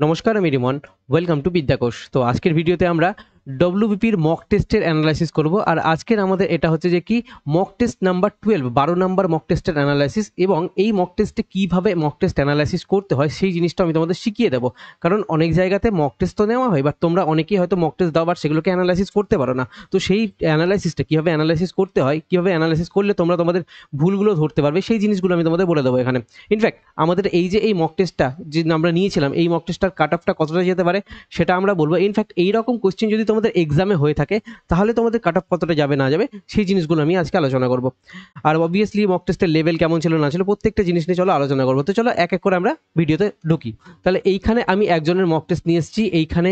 নমস্কার, আমি Rimon. Welcome to বিদ্যাকোষ। তো আজকের ভিডিওতে আমরা ডব্লিউবিপির মক টেস্টের অ্যানালাইসিস করব। আর আজকের আমাদের এটা হচ্ছে যে কি mock test number 12 number mock টেস্টের অ্যানালাইসিস, এবং এই মক টেস্টে কীভাবে মক টেস্ট অ্যানালাইসিস করতে হয় সেই জিনিসটা আমি তোমাদের শিখিয়ে দেবো। কারণ অনেক জায়গাতে মক টেস্ট তো নেওয়া হয়, বাট তোমরা অনেকেই হয়তো মক টেস্ট দাও বাট সেগুলোকে অ্যানালাইসিস করতে পারো না। তো সেই অ্যানালাইসিসটা কীভাবে অ্যানালাইসিস করতে হয়, কীভাবে অ্যানালাইসিস করলে তোমরা তোমাদের ভুলগুলো ধরতে পারবে, সেই জিনিসগুলো আমি তোমাদের বলে দেবো এখানে। ইনফ্যাক্ট আমাদের এই যে এই মক টেস্টটা যে আমরা নিয়েছিলাম, এই মক টেস্টটার কাট অফটা কতটা যেতে পারে সেটা আমরা বলবো। ইনফ্যাক্ট এইরকম কোশ্চেন যদি তোমাদের এক্সামে হয়ে থাকে তাহলে তোমাদের কাট অফ কতটা যাবে না যাবে সেই জিনিসগুলো আমি আজকে আলোচনা করব। আর অবভিয়াসলি মক টেস্টের লেভেল কেমন ছিল না ছিল প্রত্যেকটা জিনিস নিয়ে চলো আলোচনা করবো। তো চলো এক এক করে আমরা ভিডিওতে ঢুকি। তাহলে এইখানে আমি একজনের মক টেস্ট নিয়ে এসেছি। এইখানে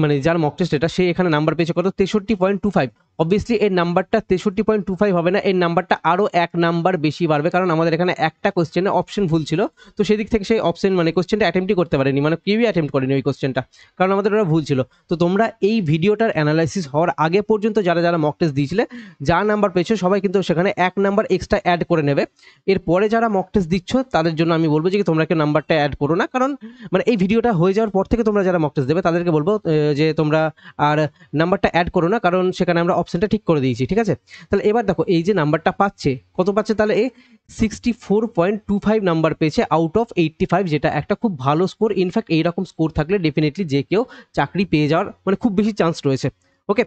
মানে যার মক টেস্ট এটা, সে এখানে নাম্বার পেয়েছে কত, 63.25। অবভিয়াসলি এর নাম্বারটা 63.25 হবে না, এর নাম্বারটা আরও এক নাম্বার বেশি বাড়বে, কারণ আমাদের এখানে একটা কোশ্চেনে অপশন ভুল ছিল। তো সেদিক থেকে সেই অপশন মানে কোশ্চেনটা অ্যাটেম্পটই করতে পারেনি, মানে কেউই অ্যাটেম্প্ট করেনি ওই কোশ্চেনটা, কারণ আমাদের ওরা ভুল ছিল। তো তোমরা এই ভিডিওটার অ্যানালাইসিস হওয়ার আগে পর্যন্ত যারা যারা মক টেস্ট দিয়েছিলে, যা নাম্বার পেয়েছো সবাই কিন্তু সেখানে এক নাম্বার এক্সট্রা অ্যাড করে নেবে। এরপরে যারা মক টেস্ট দিচ্ছ তাদের জন্য আমি বলবো যে তোমরা কেউ নাম্বারটা অ্যাড করো না, কারণ মানে এই ভিডিওটা হয়ে যাওয়ার পর থেকে তোমরা যারা মক টেস্ট দেবে তাদেরকে বলবো যে তোমরা আর নাম্বারটা অ্যাড করো না, কারণ সেখানে আমরা অপশনটা ঠিক করে দিয়েছি। ঠিক আছে, তাহলে এবার দেখো এই যে নাম্বারটা পাচ্ছে, কত পাচ্ছে, তাহলে 64.25 নাম্বার পেয়েছে আউট অফ 85, যেটা একটা খুব ভালো স্কোর। ইনফ্যাক্ট এইরকম স্কোর থাকলে ডেফিনেটলি যে কেউ চাকরি পেয়ে যাওয়ার মানে খুব বেশি চান্স রয়েছে। ওকে,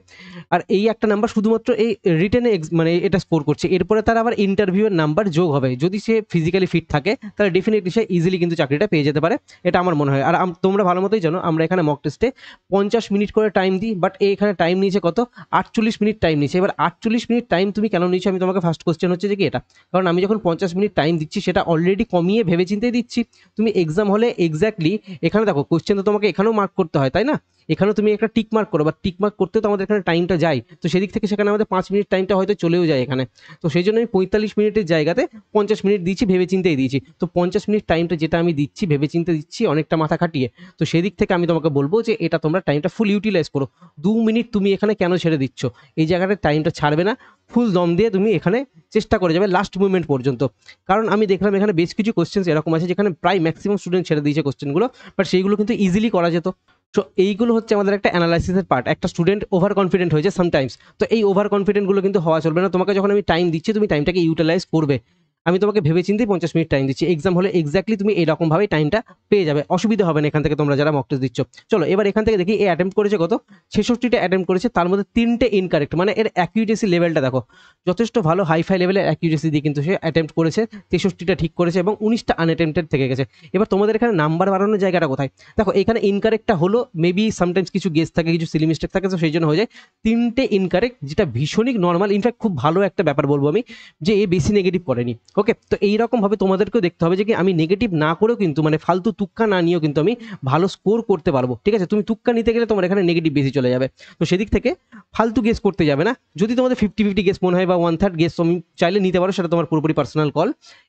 আর এই একটা নাম্বার শুধুমাত্র এই রিটেনে মানে এটা স্কোর করছে। এরপরে তার আবার ইন্টারভিউয়ের নাম্বার যোগ হবে, যদি সে ফিজিক্যালি ফিট থাকে তাহলে ডেফিনেটলি সে ইজিলি কিন্তু চাকরিটা পেয়ে যেতে পারে, এটা আমার মনে হয়। আর তোমরা ভালো মতোই জানো আমরা এখানে মক টেস্টে 50 মিনিট করে টাইম দিই, বাট এখানে টাইম নিয়েছে কত, 48 মিনিট টাইম নিয়েছে। এবার 48 মিনিট টাইম তুমি কেন নিয়েছো, আমি তোমাকে ফার্স্ট কোশ্চেন হচ্ছে যে কি এটা, কারণ আমি যখন 50 মিনিট টাইম দিচ্ছি সেটা অলরেডি কমিয়ে ভেবে চিন্তেই দিচ্ছি। তুমি এক্সাম হলে এক্স্যাক্টলি এখানে দেখো কোশ্চেন তো তোমাকে এখানেও মার্ক করতে হয়, তাই না? এখানেও তুমি একটা টিক মার্ক করো, বা টিক মার্ক করতে তো আমাদের এখানে টাইমটা যায়, তো সেদিক থেকে সেখানে আমাদের 5 মিনিট টাইমটা হয়তো চলেও যায় এখানে। তো সেই জন্য আমি 45 মিনিটের জায়গাতে 50 মিনিট দিচ্ছি, ভেবে চিন্তেই দিয়েছি। তো 50 মিনিট টাইমটা যেটা আমি দিচ্ছি ভেবে চিন্তে দিচ্ছি, অনেকটা মাথা খাটিয়ে। তো সেদিক থেকে আমি তোমাকে বলবো যে এটা তোমরা টাইমটা ফুল ইউটিলাইজ করো। 2 মিনিট তুমি এখানে কেন ছেড়ে দিচ্ছ, এই জায়গাটা টাইমটা ছাড়বে না, ফুল দম দিয়ে তুমি এখানে চেষ্টা করে যাবে লাস্ট মুভমেন্ট পর্যন্ত। কারণ আমি দেখলাম এখানে বেশ কিছু কোশ্চেন এরকম আছে যেখানে প্রায় ম্যাক্সিমাম স্টুডেন্ট ছেড়ে দিয়েছে কোশ্চেনগুলো, বাট সেইগুলো কিন্তু ইজিলি করা যেত। সো এইগুলো হচ্ছে আমাদের একটা অ্যানালাইসিসের পার্ট। একটা স্টুডেন্ট ওভার কনফিডেন্ট হয়েছে সামটাইমস, তো এই ওভার কনফিডেন্টগুলো কিন্তু হওয়া চলবে না। তোমাকে যখন আমি টাইম দিচ্ছি তুমি টাইমটাকে ইউটিলাইজ করবে। আমি তোমাকে ভেবে চিন্তেই 50 মিনিট টাইম দিচ্ছি, এক্সাম হলে এক্স্যাক্টলি তুমি এরকমভাবেই টাইমটা পেয়ে যাবে, অসুবিধা হবে না এখান থেকে তোমরা যারা মক টেস্ট দিচ্ছ। চলো এবার এখান থেকে দেখি এ অ্যাটেম্প্ট করেছে কত, 66টা অ্যাটেম্প্ট করেছে, তার মধ্যে 3টে ইনকারেক্ট, মানে এর অ্যাকিউরেসি লেভেলটা দেখো, যথেষ্ট ভালো হাইফাই লেভেলের অ্যাকিউরেসি দিয়ে কিন্তু সে অ্যাটেম্প্ট করেছে। 63টা ঠিক করেছে এবং 19টা আনঅ্যাটেম্পটেড থেকে গেছে। এবার তোমাদের এখানে নাম্বার বাড়ানোর জায়গাটা কোথায়, দেখো এখানে ইনকারেক্টটা হলো মেবি সামটাইমস কিছু গেস থাকে, কিছু সিলি মিস্টেক থাকে, তো সেই জন্য হয়ে যায় 3টে ইনকারেক্ট, যেটা ভীষণই নর্মাল। ইনফ্যাক্ট খুব ভালো একটা ব্যাপার বলবো আমি, যে এ বেশি নেগেটিভ করেনি। ওকে, তো এইরকমভাবে তোমাদেরকেও দেখতে হবে যে কি আমি নেগেটিভ না করেও কিন্তু মানে ফালতু তুক্কা না নিয়েও কিন্তু আমি ভালো স্কোর করতে পারবো। ঠিক আছে, তুমি তুক্কা নিতে গেলে তোমার এখানে নেগেটিভ বেশি চলে যাবে, তো সেদিক থেকে ফালতু গেস করতে যাবে না। যদি তোমাদের 50-50 গেস মনে হয় বা 1/3 গেস তুমি চাইলে নিতে পারো, সেটা তোমার পুরোপুরি পার্সোনাল কল।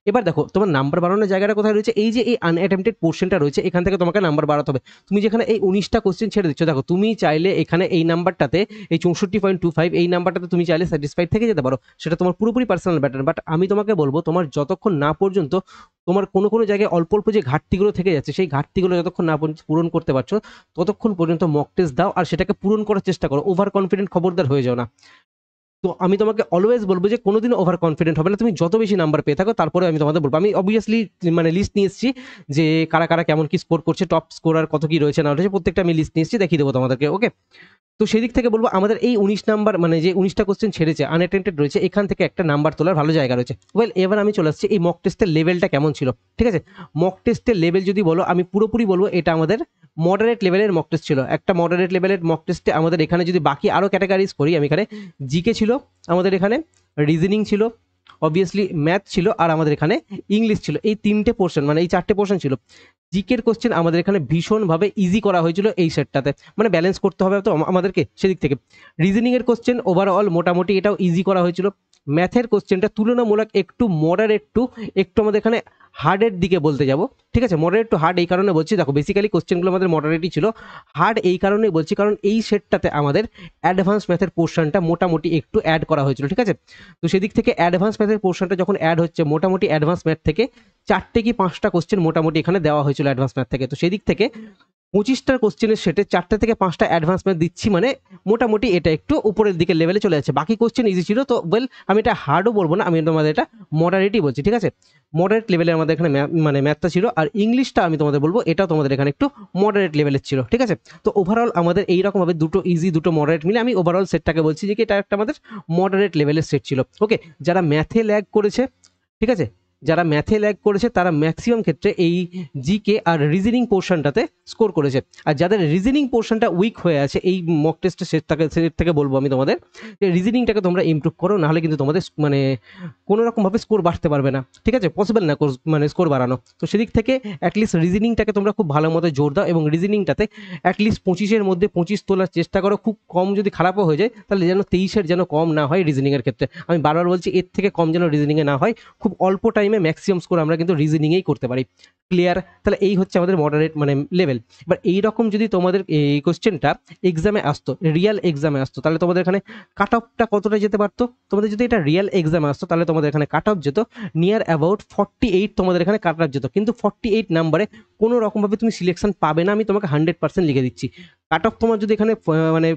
এবার দেখো তোমার নাম্বার বাড়ানোর জায়গাটা কোথায় রয়েছে, এই যে এই আনঅ্যাটেম্পটেড পোর্শনটা রয়েছে, এখান থেকে তোমাকে নাম্বার বাড়াতে হবে। তুমি যেখানে এই 19টা কোশ্চেন ছেড়ে দিচ্ছ, দেখো তুমি চাইলে এখানে এই নাম্বারটাতে, এই 64.25 এই নাম্বারটাতে তুমি চাইলে স্যাটিসফাইড থেকে যেতে পারো, সেটা তোমার পুরোপুরি পার্সোনাল ব্যাটার। বাট আমি তোমাকে বলবো তোমার যতক্ষণ না পর্যন্ত তোমার কোনো কোনো জায়গায় অল্প অল্প যে ঘাটতিগুলো থেকে যাচ্ছে, সেই ঘাটতিগুলো যতক্ষণ না পূরণ করতে পারছো ততক্ষণ পর্যন্ত মক টেস্ট দাও, আর সেটাকে পূরণ করার চেষ্টা করো। ওভার কনফিডেন্ট খবরদার হয়ে যাও না। তো আমি তোমাকে অলওয়েজ বলবো যে কোনোদিন ওভার কনফিডেন্ট হবে না, তুমি যত বেশি নাম্বার পেয়ে থাকো। তারপরে আমি তোমাদের বলবো, আমি অবভিয়াসলি মানে লিস্ট নিয়ে এসেছি যে কারা কারা কেমন কি স্কোর করছে, টপ স্কোরার কত কি রয়েছে না রয়েছে, প্রত্যেকটা আমি লিস্ট নিয়ে এসেছি, দেখিয়ে দেবো তোমাদেরকে। ওকে, তো সেদিক থেকে বলবো আমাদের এই 19 নাম্বার মানে যে 19টা কোশ্চেন ছেড়েছে আনঅ্যাটেম্পটেড রয়েছে, এখান থেকে একটা নাম্বার তোলার ভালো জায়গা রয়েছে। ওয়েল, এবার আমি চলে আসছি এই মক টেস্টের লেভেলটা কেমন ছিল। ঠিক আছে, মক টেস্টের লেভেল যদি বলো, আমি পুরোপুরি বলবো এটা আমাদের মডারেট লেভেলের মক টেস্ট ছিল। একটা মডারেট লেভেলের মক টেস্টে আমাদের এখানে যদি বাকি আরও ক্যাটাগরিজ করি, আমি এখানে জিকে ছিল, আমাদের এখানে রিজনিং ছিল, অবভিয়াসলি ম্যাথ ছিল, আর আমাদের এখানে ইংলিশ ছিল। এই 3টে পোর্শন মানে এই 4টে পোর্শন ছিল। জিকের কোশ্চেন আমাদের এখানে ভীষণভাবে ইজি করা হয়েছিল এই সেটটাতে, মানে ব্যালেন্স করতে হবে তো আমাদেরকে সেদিক থেকে। রিজনিংয়ের কোশ্চেন ওভারঅল মোটামুটি এটাও ইজি করা হয়েছিল। ম্যাথের কোশ্চেনটা তুলনামূলক একটু মডারেট টু একটু আমাদের এখানে হার্ডের দিকে বলতে যাব। ঠিক আছে, মডারেট টু হার্ড এই কারণে বলছি, দেখো বেসিক্যালি কোশ্চেনগুলো আমাদের মডারেটই ছিল, হার্ড এই কারণেই বলছি কারণ এই সেটটাতে আমাদের অ্যাডভান্স ম্যাথের পোর্শনটা মোটামুটি একটু অ্যাড করা হয়েছিল। ঠিক আছে, তো সেদিক থেকে অ্যাডভান্স ম্যাথের পোর্শনটা যখন অ্যাড হচ্ছে, মোটামুটি অ্যাডভান্স ম্যাথ থেকে 4টে কি 5টা কোশ্চেন মোটামুটি এখানে দেওয়া হয়েছিল অ্যাডভান্স ম্যাথ থেকে। তো সেদিক থেকে 25টার কোশ্চেনের সেটে 4টে থেকে 5টা অ্যাডভান্স ম্যাথ দিচ্ছি, মানে মোটামুটি এটা একটু উপরের দিকের লেভেলে চলে যাচ্ছে। বাকি কোশ্চেন ইজি ছিল, তো আমি এটা হার্ডও বলবো না, আমি তোমাদের এটা মডারেটই বলছি, ঠিক আছে? মডারেট লেভেলের আমাদের এখানে মানে ম্যাথটা ছিল। আর ইংলিশটা আমি তোমাদের বলবো এটাও তোমাদের এখানে একটু মডারেট লেভেলের ছিল, ঠিক আছে? তো ওভারঅল আমাদের এইরকমভাবে দুটো ইজি দুটো মডারেট মিলে আমি ওভারঅল সেটটাকে বলছি যে এটা একটা আমাদের মডারেট লেভেলের সেট ছিল। ওকে, যারা ম্যাথে ল্যাগ করেছে, ঠিক আছে, যারা ম্যাথে ল্যাগ করেছে তারা ম্যাক্সিমাম ক্ষেত্রে এই জিকে আর রিজনিং পোর্শনটাতে স্কোর করেছে। আর যাদের রিজনিং পোর্শনটা উইক হয়ে আছে, এই মক টেস্টের সেট থেকে বলবো আমি তোমাদের যে রিজনিংটাকে তোমরা ইমপ্রুভ করো, নাহলে কিন্তু তোমাদের মানে কোনো রকমভাবে স্কোর বাড়তে পারবে না, ঠিক আছে? পসিবল না মানে স্কোর বাড়ানো। তো সেদিক থেকে অ্যাটলিস্ট রিজনিংটাকে তোমরা খুব ভালো মতো জোর দাও, এবং রিজনিংটাতে অ্যাটলিস্ট 25-এর মধ্যে 25 তোলার চেষ্টা করো। খুব কম যদি খারাপও হয়ে যায় তাহলে যেন 23-এর যেন কম না হয় রিজনিংয়ের ক্ষেত্রে। আমি বারবার বলছি এর থেকে কম যেন রিজনিংয়ে না হয়। খুব অল্প টাইমে ম্যাক্সিমাম স্কোর আমরা কিন্তু রিজনিংয়েই করতে পারি। ক্লিয়ার? তাহলে এই হচ্ছে আমাদের মডারেট মানে লেভেল। এবার এইরকম যদি তোমাদের এই কোশ্চেনটা এক্সামে আসতো, রিয়েল এক্সামে আসতো, তাহলে তোমাদের এখানে কাট অফটা কতটা যেতে পারতো? তোমাদের যদি এটা রিয়েল এক্সামে আসতো তাহলে তোমাদের এখানে কাট অফ যেত নিয়ার অ্যাবাউট 48, তোমাদের এখানে কাট অফ যেত। কিন্তু 48 নাম্বারে কোনো রকমভাবে তুমি সিলেকশন পাবে না, আমি তোমাকে 100% লিখে দিচ্ছি। কাট অফ তোমার যদি এখানে মানে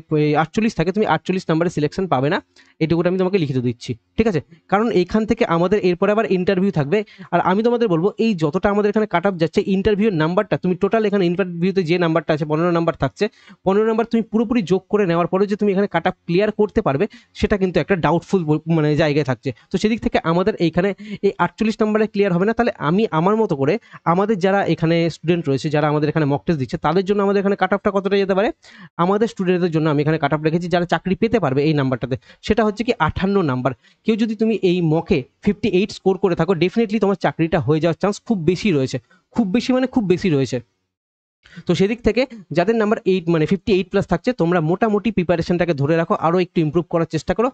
48 থাকে, তুমি 48 নাম্বারে সিলেকশন পাবে না, এটুকুটা আমি তোমাকে লিখিত দিচ্ছি, ঠিক আছে? কারণ এইখান থেকে আমাদের এরপরে আবার ইন্টারভিউ থাকবে। আর আমি তোমাদের বলবো এই যতটা আমাদের এখানে কাট অফ যাচ্ছে, ইন্টারভিউর নাম্বারটা তুমি টোটাল এখানে ইন্টারভিউতে যে নাম্বারটা আছে 15 নাম্বার থাকছে, 15 নাম্বার তুমি পুরোপুরি যোগ করে নেওয়ার পরে যে তুমি এখানে কাট অফ ক্লিয়ার করতে পারবে, সেটা কিন্তু একটা ডাউটফুল মানে জায়গায় থাকছে। তো সেদিক থেকে আমাদের এইখানে এই 48 নাম্বারে ক্লিয়ার হবে না। তাহলে আমি আমার মতো করে আমাদের যারা এখানে স্টুডেন্ট রয়েছে, যারা আমাদের এখানে মক টেস্ট দিচ্ছে, তাদের জন্য আমাদের এখানে কাট অফটা কতটা যেতে পারে? আমাদের স্টুডেন্টদের জন্য আমি এখানে কাট অফ রেখেছি যারা চাকরি পেতে পারবে এই নাম্বারটাতে, সেটা হচ্ছে কি 58 নাম্বার। কেউ যদি তুমি এই মকে 58 স্কোর করে থাকো, ডেফিনেটলি তোমার চাকরিটা হয়ে যাওয়ার চান্স খুব বেশি রয়েছে, খুব বেশি মানে খুব বেশি রয়েছে। তো সেদিক থেকে যাদের নাম্বার 8 মানে 58 প্লাস থাকছে, তোমরা মোটামুটি প্রিপারেশনটাকে ধরে রাখো, আরও একটু ইমপ্রুভ করার চেষ্টা করো,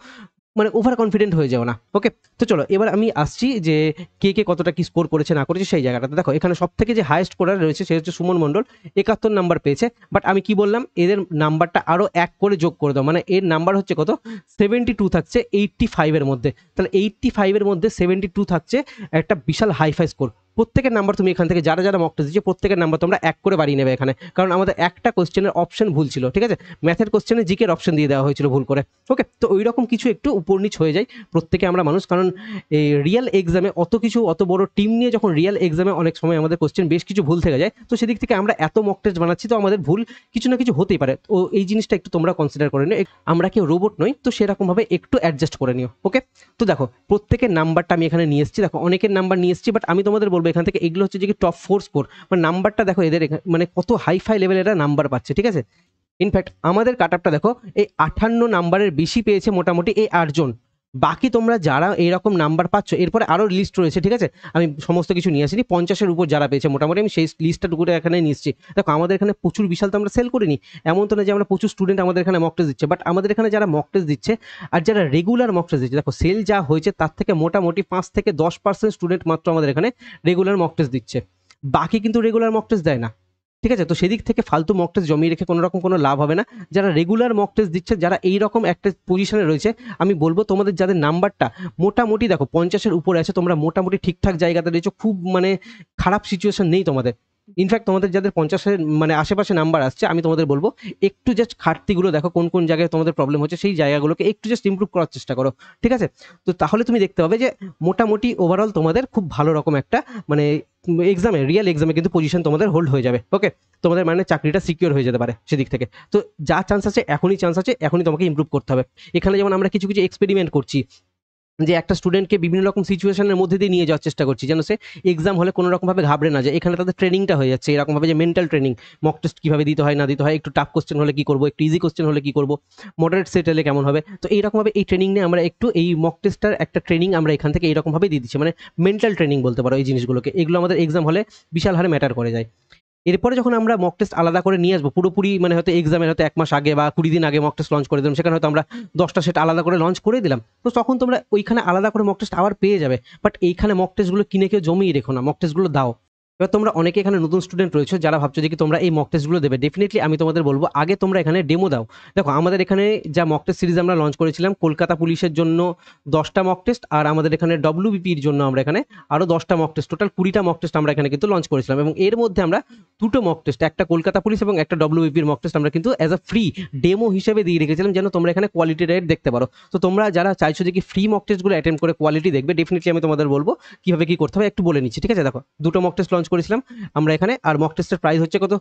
মানে ওভার কনফিডেন্ট হয়ে যাও না। ওকে, তো চলো এবার আমি আসছি যে কে কে কতটা কি স্কোর করেছে না করেছে সেই জায়গাটাতে। দেখো এখানে সব থেকে যে হাইয়েস্ট স্কোরার রয়েছে সে হচ্ছে সুমন মণ্ডল, 71 নাম্বার পেয়েছে। বাট আমি কি বললাম, এদের নাম্বারটা আরও 1 করে যোগ করে দাও, মানে এর নাম্বার হচ্ছে কত? 72 থাকছে 85-এর মধ্যে। তাহলে 85-এর মধ্যে 72 থাকছে, একটা বিশাল হাইফাই স্কোর। প্রত্যেকের নাম্বার তুমি এখান থেকে যারা যারা মক টেস্ট দিচ্ছে প্রত্যেকের নাম্বার তোমরা 1 করে বাড়িয়ে নেবে এখানে, কারণ আমাদের একটা কোশ্চেনের অপশন ভুল ছিল, ঠিক আছে? ম্যাথের কোশ্চেনে জিকের অপশন দিয়ে দেওয়া হয়েছিল ভুল করে। ওকে, তো ওই রকম কিছু একটু উপর নিচ হয়ে যায়, প্রত্যেকে আমরা মানুষ। কারণ এই রিয়েল এক্সামে অত কিছু, অত বড় টিম নিয়ে যখন রিয়েল এক্সামে অনেক সময় আমাদের কোশ্চেন বেশ কিছু ভুল থেকে যায়, তো সেদিক থেকে আমরা এত মক টেস্ট বানাচ্ছি, তো আমাদের ভুল কিছু না কিছু হতেই পারে। তো এই জিনিসটা একটু তোমরা কনসিডার করে নিও, আমরা কেউ রোবট নই, তো সেরকমভাবে একটু অ্যাডজাস্ট করে নিও। ওকে, তো দেখো প্রত্যেকের নাম্বারটা আমি এখানে নিয়ে এসেছি, দেখো অনেকের নাম্বার নিয়ে এসেছি, বাট আমি তোমাদের বলবো এখান থেকে এগুলো হচ্ছে যে কি টপ 4 স্কোর, মানে নাম্বারটা দেখো এদের মানে কত হাইফাই লেভেলের এরা নাম্বার পাচ্ছে, ঠিক আছে? ইনফ্যাক্ট আমাদের কাট আপটা দেখো এই 58 নাম্বারের বেশি পেয়েছে মোটামুটি এই 8 জন। বাকি তোমরা যারা এইরকম নাম্বার পাচ্ছ, এরপরে আরও লিস্ট রয়েছে, ঠিক আছে? আমি সমস্ত কিছু নিয়ে আসিনি, 50-এর উপর যারা পেয়েছে মোটামুটি আমি সেই লিস্টটা টুকুরে এখানে নিয়ে এসেছি। দেখো আমাদের এখানে প্রচুর বিশাল তো আমরা সেল করিনি, এমন তো না যে আমরা প্রচুর স্টুডেন্ট আমাদের এখানে মক টেস্ট দিচ্ছে, বাট আমাদের এখানে যারা মক টেস্ট দিচ্ছে আর যারা রেগুলার মক টেস্ট দিচ্ছে, দেখো সেল যা হয়েছে তার থেকে মোটামুটি 5 থেকে 10% স্টুডেন্ট মাত্র আমাদের এখানে রেগুলার মক টেস্ট দিচ্ছে, বাকি কিন্তু রেগুলার মক টেস্ট দেয় না, ঠিক আছে? তো সেদিক থেকে ফালতু মক টেস্ট জমিয়ে রেখে কোনো রকম কোনো লাভ হবে না। যারা রেগুলার মক টেস্ট দিচ্ছে, যারা এইরকম একটা পজিশনে রয়েছে, আমি বলবো তোমাদের যাদের নাম্বারটা মোটামুটি দেখো 50-এর উপরে আছে, তোমরা মোটামুটি ঠিকঠাক জায়গাতে রয়েছে, খুব মানে খারাপ সিচুয়েশন নেই তোমাদের। ইনফ্যাক্ট তোমাদের যাদের 50-এর মানে আশেপাশে নাম্বার আসছে, আমি তোমাদের বলবো একটু জাস্ট ঘাটতিগুলো দেখো, কোন কোন জায়গায় তোমাদের প্রবলেম হচ্ছে, সেই জায়গাগুলোকে একটু জাস্ট ইমপ্রুভ করার চেষ্টা করো, ঠিক আছে? তো তাহলে তুমি দেখতে পাবে যে মোটামুটি ওভারঅল তোমাদের খুব ভালো রকম একটা মানে এক্সামে, রিয়েল এক্সামে কিন্তু পজিশন তোমাদের হোল্ড হয়ে যাবে। ওকে, তোমাদের মানে চাকরিটা সিকিউর হয়ে যেতে পারে সেদিক থেকে। তো যা চান্স আছে এখনই, চান্স আছে এখনই, তোমাকে ইমপ্রুভ করতে হবে। এখানে যেমন আমরা কিছু কিছু এক্সপেরিমেন্ট করছি, যে একটা স্টুডেন্টকে বিভিন্ন রকম সিচুয়েশনের মধ্যে দিয়ে নিয়ে যাওয়ার চেষ্টা করছি যেন সে এক্সাম হলে কোনো রকমভাবে ঘাবড়ে না যায়। এখানে তাদের ট্রেনিংটা হয়ে যাচ্ছে এরকমভাবে, যে মেন্টাল ট্রেনিং, মক টেস্ট কীভাবে দিতে হয় না দিতে হয়, একটু টাফ কোশ্চেন হলে কী করবো, একটু ইজি কোশ্চেন হলে কী করবো, মডারেট সেট হলে কেমন হবে। তো এইরকমভাবে এই ট্রেনিং নিয়ে আমরা একটু এই মক টেস্টার একটা ট্রেনিং আমরা এখান থেকে এইরকমভাবে দিয়ে দিচ্ছি, মানে মেন্টাল ট্রেনিং বলতে পারো এই জিনিসগুলোকে। এগুলো আমাদের এক্সাম হলে বিশাল হারে ম্যাটার করে যায়। এরপরে যখন আমরা মক টেস্ট আলাদা করে নিয়ে আসবো, পুরোপুরি মানে হয়তো এক্সামের হয়তো 1 মাস আগে বা 20 দিন আগে মক টেস্ট লঞ্চ করে দিলাম, সেখানে হয়তো আমরা 10টা সেট আলাদা করে লঞ্চ করে দিলাম, তো তখন তোমরা ওইখানে আলাদা করে মক টেস্ট আবার পেয়ে যাবে। বাট এইখানে মক টেস্টগুলো কিনে কেউ জমিয়ে রেখো না, মক টেস্টগুলো দাও। এবার তোমরা অনেকে এখানে নতুন স্টুডেন্ট রয়েছে যারা ভাবছো যে কি তোমরা এই মক টেস্টগুলো দেবে, ডেফিনেটলি আমি তোমাদের বলবো আগে তোমরা এখানে ডেমো দাও। দেখো আমাদের এখানে যা মক টেস্ট সিরিজ আমরা লঞ্চ করেছিলাম, কলকাতা পুলিশের জন্য 10টা মক টেস্ট, আর আমাদের এখানে ডব্লিউবিপির জন্য আমরা এখানে আরও 10টা মক টেস্ট, টোটাল 20টা মক টেস্ট আমরা এখানে কিন্তু লঞ্চ করেছিলাম। এবং এর মধ্যে আমরা দুটো মক টেস্ট, একটা কলকাতা পুলিশ এবং একটা ডব্লিউবিপির মক টেস্ট আমরা কিন্তু অ্যাজ আ ফ্রি ডেমো হিসেবে দিয়ে রেখেছিলাম, যেন তোমরা এখানে কোয়ালিটি রেট দেখতে পারো। তো তোমরা যারা চাইছো যে কি ফ্রি মক টেস্টগুলো অ্যাটেন্ড করে কোয়ালিটি দেখবে, ডেফিনেটলি আমি তোমাদের বলবো কিভাবে কি করতে হবে একটু বলে নিচ্ছি, ঠিক আছে? দেখো দুটো মক টেস্ট লঞ্চ করেছিলাম আমরা এখানে, আর মক টেস্টের প্রাইস হচ্ছে কত,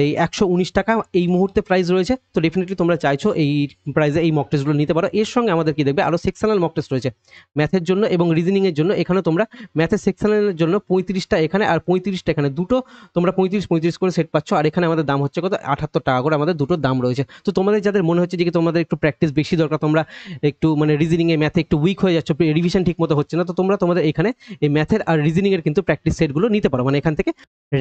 এই 119 টাকা এই মুহূর্তে প্রাইস রয়েছে। তো ডেফিনেটলি তোমরা চাইছো এই প্রাইসে এই মক টেস্টগুলো নিতে পারো। এর সঙ্গে আমাদের কি দেখবে আরও সেকশনাল মক টেস্ট রয়েছে ম্যাথের জন্য এবং রিজনিং এর জন্য। এখানে তোমরা ম্যাথের সেকশনালের জন্য 35টা এখানে আর 35টা এখানে, দুটো তোমরা 35 করে সেট পাচ্ছ। আর এখানে আমাদের দাম হচ্ছে কত, 78 টাকা করে আমাদের দুটোর দাম রয়েছে। তো তোমাদের যাদের মনে হচ্ছে যে কি তোমাদের একটু প্র্যাকটিস বেশি দরকার, তোমরা একটু মানে রিজনিং এ ম্যাথে একটু উইক হয়ে যাচ্ছ, রিভিশন ঠিক মতো হচ্ছে না, তো তোমরা তোমাদের এখানে এই ম্যাথের আর রিজনিং এর কিন্তু প্র্যাকটিস সেটগুলো নিতে পারো। মানে এখান থেকে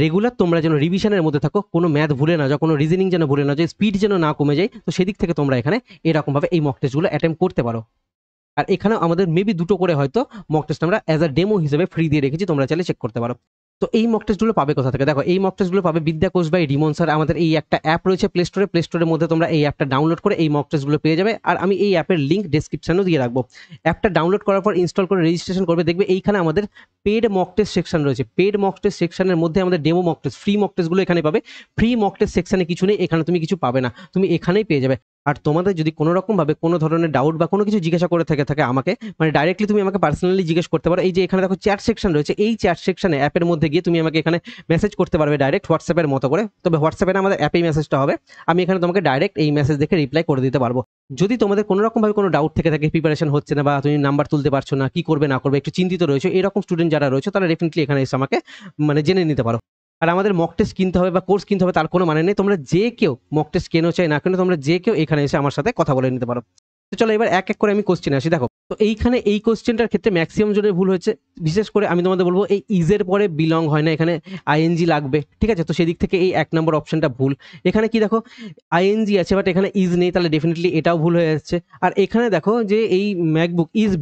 রেগুলার তোমরা যেন রিভিশনের মধ্যে থাকো, কোনো ম্যাথ ভুলে না যাও, কোনো রিজনিং যেন ভুলে না যায়, স্পিড যেন না কমে যায়। তো সেদিক থেকে তোমরা এখানে এরকমভাবে এই মক টেস্টগুলো অ্যাটেম্প করতে পারো। আর এখানে আমাদের মেবি দুটো করে হয়তো মক টেস্ট আমরা অ্যাজ আ ডেমো হিসেবে ফ্রি দিয়ে রেখেছি, তোমরা চাইলে চেক করতে পারো। তো এই মক টেস্টগুলো পাবে কোথা থেকে? দেখো এই মক টেস্টগুলো পাবে বিদ্যাকোষ বাই রিমন স্যার। আমাদের এই একটা অ্যাপ রয়েছে প্লে স্টোরে, প্লে স্টোরের মধ্যে তোমরা এই অ্যাপটা ডাউনলোড করে এই মক টেস্টগুলো পেয়ে যাবে। আর আমি এই অ্যাপের লিঙ্ক ডেসক্রিপশনেও দিয়ে রাখবো। অ্যাপটা ডাউনলোড করার পর ইনস্টল করে রেজিস্ট্রেশন করবে, দেখবে এইখানে আমাদের পেড মক টেস্ট সেকশন রয়েছে। পেড মক টেস্ট সেকশনের মধ্যে আমাদের demo mock test, free mock টেস্টগুলো এখানে পাবে। ফ্রি মক টেস্ট সেকশনে কিছু নেই, এখানে তুমি কিছু পাবে না, তুমি এখানেই পেয়ে যাবে। আর তোমাদের যদি কোনো রকমভাবে কোনো ধরনের ডাউট বা কোনো কিছু জিজ্ঞাসা করে থাকে আমাকে, মানে ডাইরেক্টলি তুমি আমাকে পার্সোনালি জিজ্ঞেস করতে পারো। এই যে এখানে দেখো চ্যাট সেকশন রয়েছে, এই চ্যাট সেকশনে অ্যাপের মধ্যে গিয়ে তুমি আমাকে এখানে মেসেজ করতে পারবে ডাইরেক্ট হোয়াটসঅ্যাপের মতো করে। তবে হোয়াটসঅ্যাপে না, আমাদের অ্যাপেই মেসেজটা হবে। আমি এখানে তোমাকে ডাইরেক্ট এই মেসেজ দেখে রিপ্লাই করে দিতে পারবো। যদি তোমাদের কোনো রকমভাবে কোনো ডাউট থেকে থাকে, প্রিপারেশন হচ্ছে না বা তুমি নাম্বার তুলতে পারছো না, কি করবে না করবে একটু চিন্তিত রয়েছে, এরকম স্টুডেন্ট যারা রয়েছে তারা ডেফিনেটলি এখানে এসে আমাকে মানে জেনে নিতে পারো। আর আমাদের মক টেস্ট কিনতে হবে বা কোর্স কিনতে হবে তার কোনো মানে নেই, তোমরা যে কেউ মক টেস্ট কেনো চাই না কেন, তোমরা যে কেউ এখানে এসে আমার সাথে কথা বলে নিতে পারো। তো চলো এবার এক এক করে আমি কোশ্চেন আসি। দেখো তো এইখানে এই কোশ্চেনটার ক্ষেত্রে ম্যাক্সিমাম জনের ভুল হয়েছে, বিশেষ করে আমি তোমাদের বলবো এই ইজের পরে বিলং হয় না, এখানে আইএনজি লাগবে, ঠিক আছে? তো সেদিক থেকে এই 1 নম্বর অপশনটা ভুল। এখানে কি দেখো আইএনজি আছে বাট এখানে ইজ নেই, তাহলে ডেফিনেটলি এটাও ভুল হয়ে যাচ্ছে। আর এখানে দেখো যে এই ম্যাকবুক ইজ